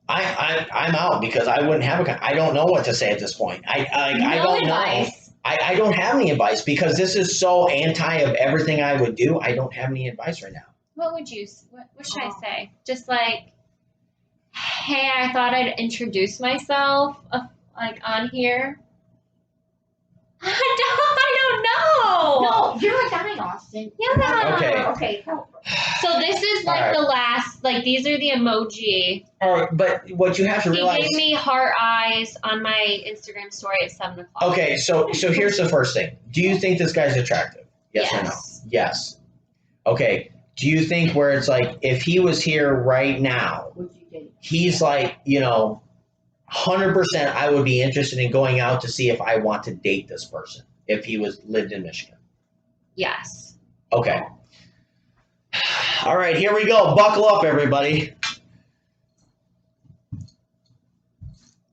I'm out because I wouldn't have I don't know what to say at this point. I No don't know. advice. I don't have any advice because this is so anti of everything I would do. I don't have any advice right now. What would you? What should I say? Just like, hey, I thought I'd introduce myself, like on here. I don't know. No, you're a guy, Austin. Yeah. Okay. Okay, help her. So this is like Alright. the last. Like these are the emoji. All right, but what you have to He realize. gave me heart eyes on my Instagram story at 7 o'clock. Okay, so here's the first thing. Do you think this guy's attractive? Yes or no? Yes. Yes. Okay. Do you think where it's like if he was here right now, Would you date? he's like, 100% I would be interested in going out to see if I want to date this person if he lived in Michigan. Yes. Okay. All right, here we go. Buckle up, everybody.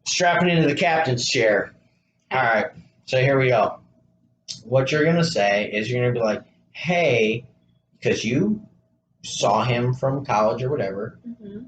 Strapping into the captain's chair. All right, so here we go. What you're going to say is you're going to be like, hey, because you saw him from college or whatever, Mm-hmm.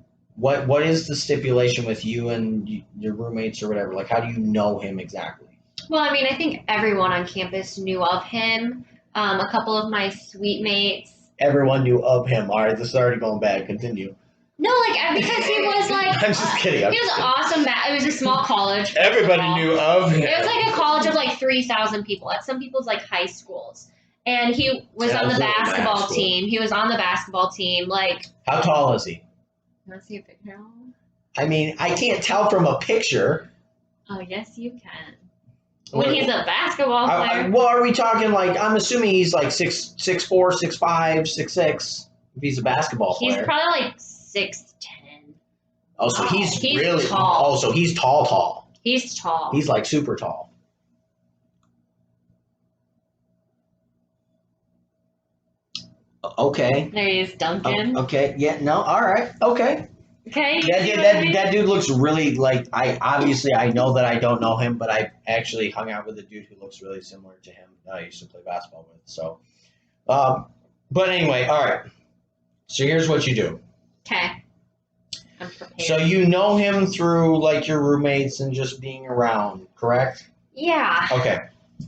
what is the stipulation with you and your roommates or whatever? Like, how do you know him exactly? Well, I mean, I think everyone on campus knew of him. A couple of my suite mates. Everyone knew of him. All right, this is already going bad. Continue. No, like because he was like. I'm just kidding. I'm He was just kidding. awesome. It was a small college. Everybody knew of him. It was like a college of like 3,000 people at some people's like high schools. And he was Yeah, on the absolutely, my high basketball school. team. He was on the basketball team. Like, How tall is he? you want to see a picture? I mean, I can't tell from a picture. Oh, yes, you can. When he's a basketball player. Well, are we talking like? I'm assuming he's like 6'4", 6'5", 6'6". If he's a basketball He's player. probably like 6'10". Oh, so he's He's really tall. Oh, so he's tall. He's tall. He's like super tall. Okay. There he is, Duncan. Okay. Yeah. No. All right. Okay. Okay. That dude looks really like I know that I don't know him, but I actually hung out with a dude who looks really similar to him that I used to play basketball with. So, but anyway, all right. So here's what you do. Okay. I'm prepared. So you know him through like your roommates and just being around, correct? Yeah. Okay. So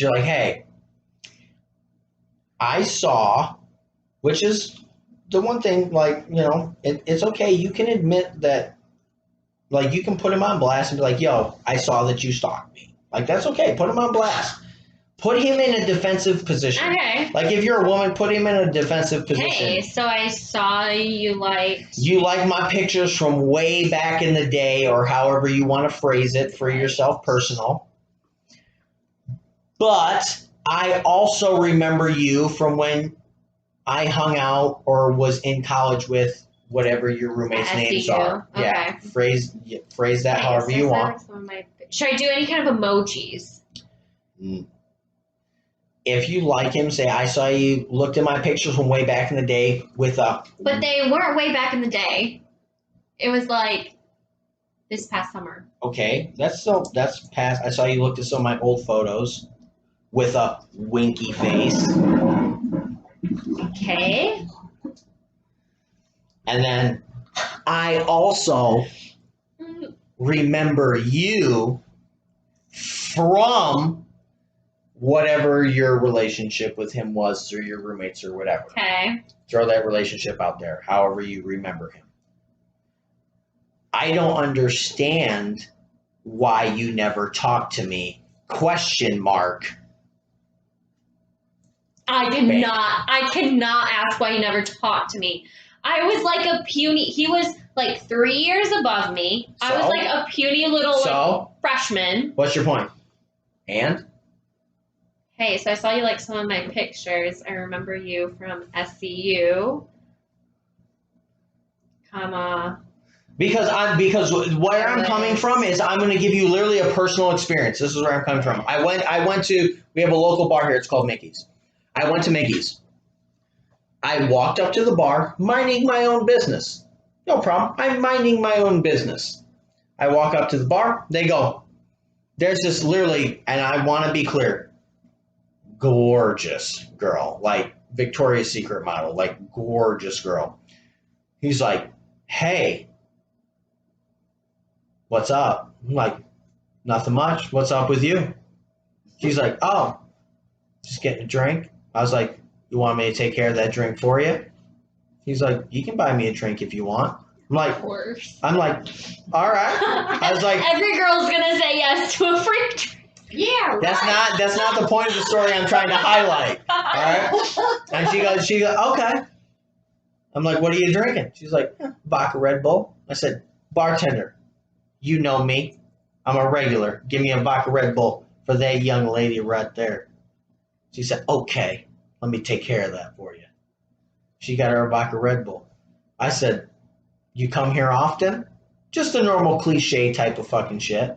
you're like, hey, I saw, which is the one thing, like, it's okay. You can admit that, like, you can put him on blast and be like, yo, I saw that you stalked me. Like, that's okay. Put him on blast. Put him in a defensive position. Okay. Like, if you're a woman, put him in a defensive position. Hey, so I saw you liked. You like my pictures from way back in the day, or however you want to phrase it for yourself personal. But I also remember you from when I hung out or was in college with whatever your roommates' At names SCU. are. Yeah, Okay. phrase that however you want. Should I do any kind of emojis? If you like him, say, I saw you, looked at my pictures from way back in the day with a... But they weren't way back in the day. It was like this past summer. Okay, that's past. I saw you looked at some of my old photos with a winky face. Okay. And then I also remember you from whatever your relationship with him was through your roommates or whatever. Okay. Throw that relationship out there, however you remember him. I don't understand why you never talked to me Question mark. I cannot ask why he never talked to me. I was like a puny, he was like 3 years above me. I was So? like a puny little So, freshman. what's your point? And? Hey, so I saw you like some of my pictures. I remember you from SCU. Because where I'm coming from is I'm going to give you literally a personal experience. This is where I'm coming from. I went to, we have a local bar here. It's called Mickey's. I went to Mickey's. I walked up to the bar, minding my own business. No problem. I'm minding my own business. I walk up to the bar. They go, there's this literally, and I want to be clear, gorgeous girl, like Victoria's Secret model, like gorgeous girl. He's like, hey, what's up? I'm like, nothing much. What's up with you? She's like, oh, just getting a drink. I was like, you want me to take care of that drink for you? He's like, you can buy me a drink if you want. I'm like, Of course. all right. I was like, every girl's gonna say yes to a free drink. Yeah, that's not the point of the story I'm trying to highlight. All right. And she goes, okay. I'm like, what are you drinking? She's like, vodka Red Bull. I said, bartender, you know me. I'm a regular. Give me a vodka Red Bull for that young lady right there. She said, okay, let me take care of that for you. She got her a vodka Red Bull. I said, you come here often? Just a normal cliche type of fucking shit.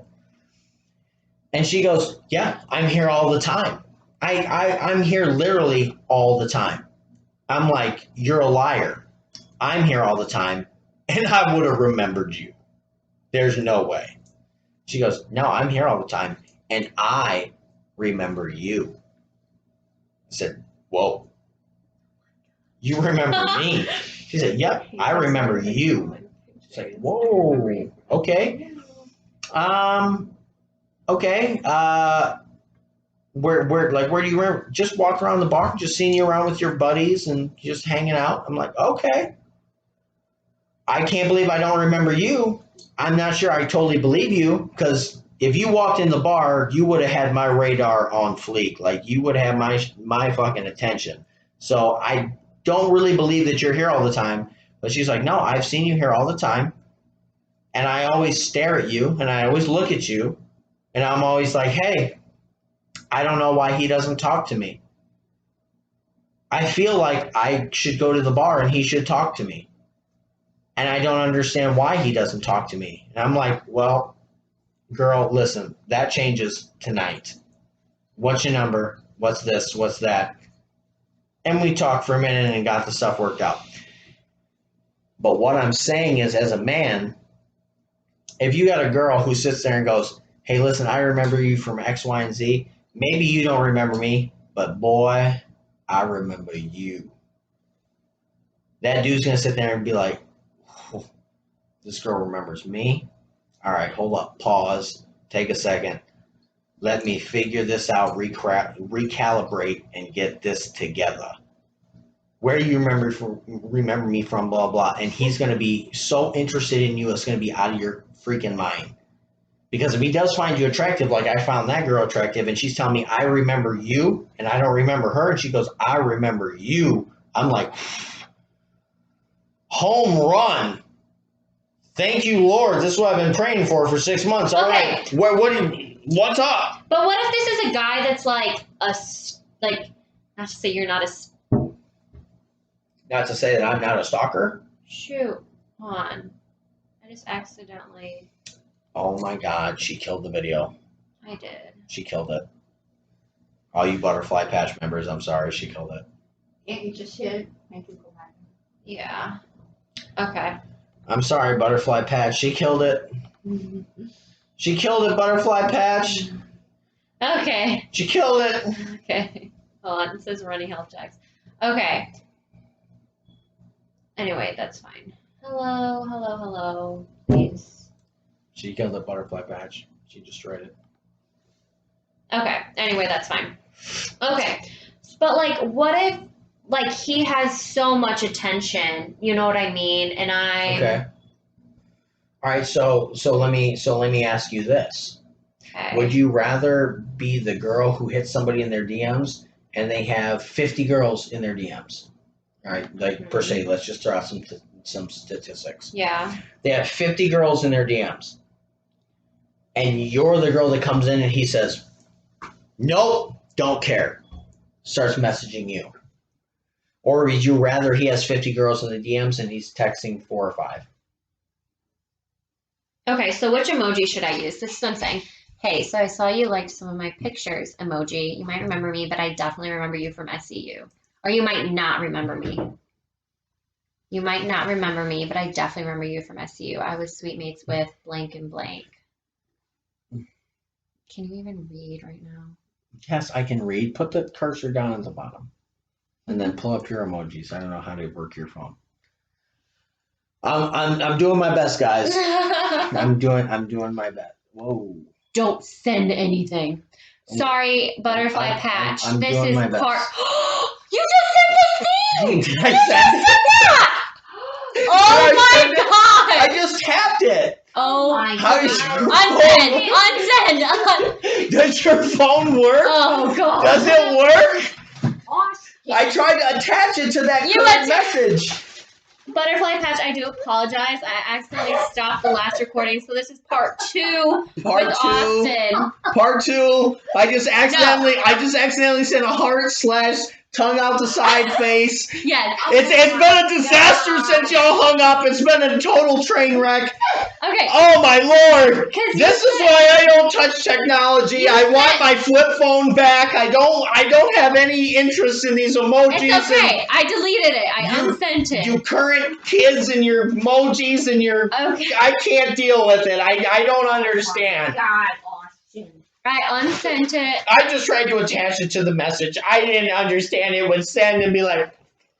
And she goes, yeah, I'm here all the time. I'm here literally all the time. I'm like, you're a liar. I'm here all the time, and I would have remembered you. There's no way. She goes, no, I'm here all the time, and I remember you. I said, whoa. You remember me? She said, yep, I remember you. It's like, whoa, okay. Okay. Where do you remember? Just walk around the bar, just seeing you around with your buddies and just hanging out. I'm like, okay. I can't believe I don't remember you. I'm not sure I totally believe you, because if you walked in the bar, you would have had my radar on fleek. Like, you would have my fucking attention. So I don't really believe that you're here all the time. But she's like, no, I've seen you here all the time. And I always stare at you, and I always look at you. And I'm always like, hey, I don't know why he doesn't talk to me. I feel like I should go to the bar and he should talk to me. And I don't understand why he doesn't talk to me. And I'm like, well, girl, listen, that changes tonight. What's your number? What's this? What's that? And we talked for a minute and got the stuff worked out. But what I'm saying is, as a man, if you got a girl who sits there and goes, hey, listen, I remember you from X, Y, and Z. Maybe you don't remember me, but boy, I remember you. That dude's going to sit there and be like, oh, this girl remembers me? All right, hold up, pause, take a second. Let me figure this out, recalibrate, and get this together. Where do you remember me from, blah, blah. And he's going to be so interested in you, it's going to be out of your freaking mind. Because if he does find you attractive, like I found that girl attractive, and she's telling me, I remember you, and I don't remember her, and she goes, I remember you. I'm like, home run. Thank you, Lord. This is what I've been praying for 6 months. All Okay. right. What's up? But what if this is a guy that's like not to say you're not a. Not to say that I'm not a stalker. Shoot, hold on. I just accidentally. Oh my God, she killed the video. I did. She killed it. All you Butterfly Patch members, I'm sorry, she killed it. And you just hit it, make it go back. Yeah. Okay. I'm sorry, Butterfly Patch. She killed it. She killed it, Butterfly Patch. Okay. She killed it. Okay. Hold on. It says running health checks. Okay. Anyway, that's fine. Hello. Please. She killed it, Butterfly Patch. She destroyed it. Okay. Anyway, that's fine. Okay. But like, what if like he has so much attention? You know what I mean? And I. Okay. All right. So let me ask you this. Okay. Would you rather be the girl who hits somebody in their DMs and they have 50 girls in their DMs? All right, like per se, let's just throw out some statistics. Yeah. They have 50 girls in their DMs, and you're the girl that comes in and he says, "Nope, don't care," starts messaging you. Or would you rather he has 50 girls in the DMs and he's texting 4 or 5? Okay, so which emoji should I use? This is what I'm saying. Hey, so I saw you liked some of my pictures emoji. You might remember me, but I definitely remember you from SCU. Or you might not remember me. You might not remember me, but I definitely remember you from SCU. I was sweet mates with blank and blank. Can you even read right now? Yes, I can read. Put the cursor down at the bottom. And then pull up your emojis. I don't know how to work your phone. I'm doing my best, guys. I'm doing my best. Whoa. Don't send anything. Sorry, Butterfly Patch. I'm this doing is my best. part. You just sent this thing! Did You I just send sent that! Did Oh I my send it? god! I just tapped it. Oh my How God. is your Unsend! Does your phone work? Oh god. Does it work? Austin. I tried to attach it to that You current attach- message. Butterfly Patch, I do apologize. I accidentally stopped the last recording, so this is part 2 Part with 2. Austin. Part 2. I just accidentally sent a heart / tongue out the side face. Yes. It's been a disaster since y'all hung up. It's been a total train wreck. Okay. Oh my lord! 'Cause This you is said- why I don't touch technology. You I want said- my flip phone back. I don't have any interest in these emojis. It's okay. I deleted it. I unsent And it. you current kids and your emojis and your Okay. I can't deal with it. I don't understand. God, Austin. I unsent it I just tried to attach it to the message. I didn't understand it would send and be like,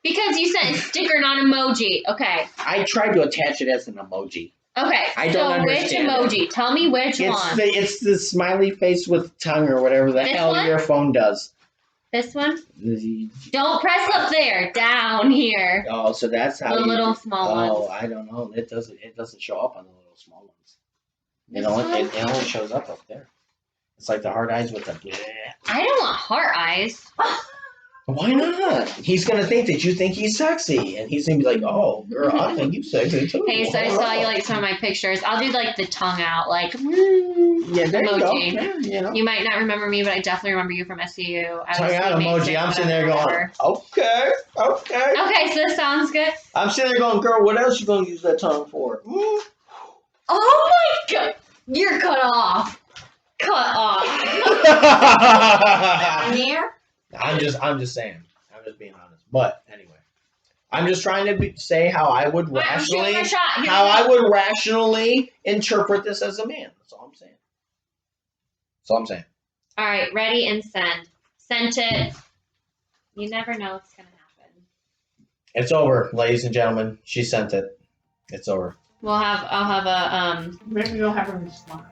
because you sent a sticker, not emoji. Okay. I tried to attach it as an emoji. Okay. I don't so understand which emoji? Tell me which one. It's the smiley face with tongue or whatever the This hell one? your phone does. This one? Don't press up there. Down here. Oh, so that's how The you little do- small Oh, ones. I don't know. It doesn't show up on the little small ones. This It only shows up there. It's like the hard eyes with the bleh. I don't want heart eyes. Why not? He's gonna think that you think he's sexy, and he's gonna be like, "Oh, girl, I think you sexy too." Hey, so I saw you like some of my pictures. I'll do like the tongue out, like Yeah, there you go. emoji. Yeah, you know. You might not remember me, but I definitely remember you from SCU. I Tongue was out sweet mates emoji. with I'm sitting there going, whatever. okay. Okay, so this sounds good. I'm sitting there going, girl, what else you gonna use that tongue for? Oh my god, you're cut off. Cut off. On there? I'm just saying. I'm just being honest. But anyway, I'm just trying to say how I would Alright, I'm shooting rationally, my shot. Here how we I go. would rationally interpret this as a man. That's all I'm saying. That's all I'm saying. All right, ready and send. Sent it. You never know what's gonna happen. It's over, ladies and gentlemen. She sent it. It's over. I'll have a Maybe you'll have a response.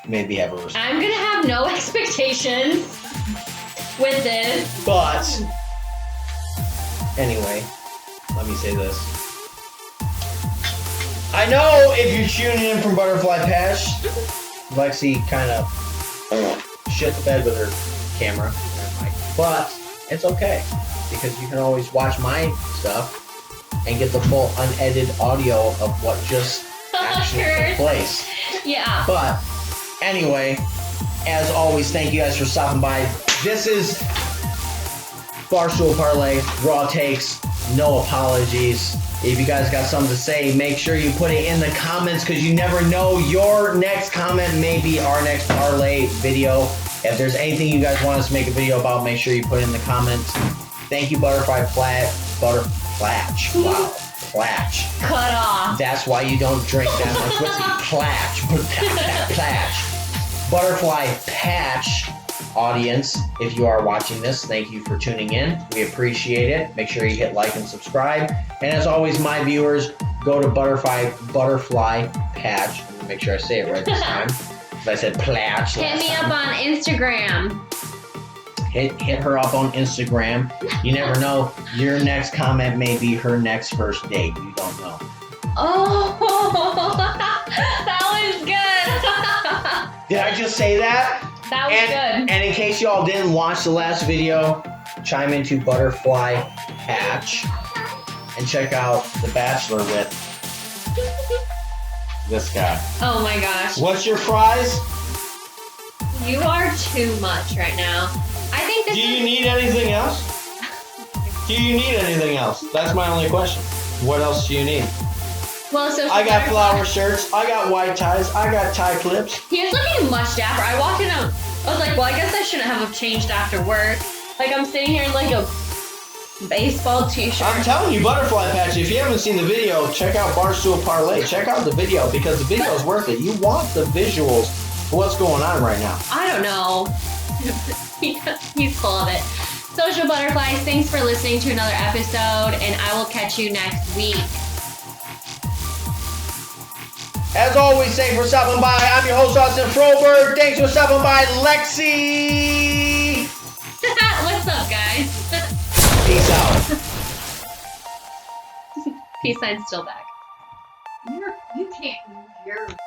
Maybe have a response. I'm gonna have no expectations with this. But anyway, let me say this. I know if you're tuning in from Butterfly Patch, Lexi kind of shit the bed with her camera and mic, but it's okay because you can always watch my stuff and get the full unedited audio of what just actually took place. Yeah. But anyway, as always, thank you guys for stopping by. This is Barstool Parlay, Raw Takes, no apologies. If you guys got something to say, make sure you put it in the comments because you never know. Your next comment may be our next parlay video. If there's anything you guys want us to make a video about, make sure you put it in the comments. Thank you, Butterflatch. Wow, Platch. Cut off. That's why you don't drink that much whiskey. Platch. Butterfly Patch audience, if you are watching this, thank you for tuning in. We appreciate it. Make sure you hit like and subscribe. And as always, my viewers, go to Butterfly Patch. Let me make sure I say it right this time. If I said Platch Hit last me time. up on Instagram. Hit her up on Instagram. You never know. Your next comment may be her next first date. You don't know. Oh, that was good. Did I just say that? That was good. And in case y'all didn't watch the last video, chime into Butterfly Hatch and check out The Bachelor with this guy. Oh my gosh. What's your prize? You are too much right now. I think this Do you is... need anything else? Do you need anything else? That's my only question. What else do you need? Well, so I got flower shirts. I got white ties. I got tie clips. He was looking much dapper. I walked in out. I was like, well, I guess I shouldn't have changed after work. Like, I'm sitting here in like a baseball t-shirt. I'm telling you, Butterfly Patch, if you haven't seen the video, check out Barstool Parlay. Check out the video because the video is worth it. You want the visuals of what's going on right now. I don't know. He's full of it. Social Butterflies, thanks for listening to another episode, and I will catch you next week. As always, thanks for stopping by. I'm your host, Austin Froberg. Thanks for stopping by, Lexi. What's up, guys? Peace out. Peace sign's still back. You can't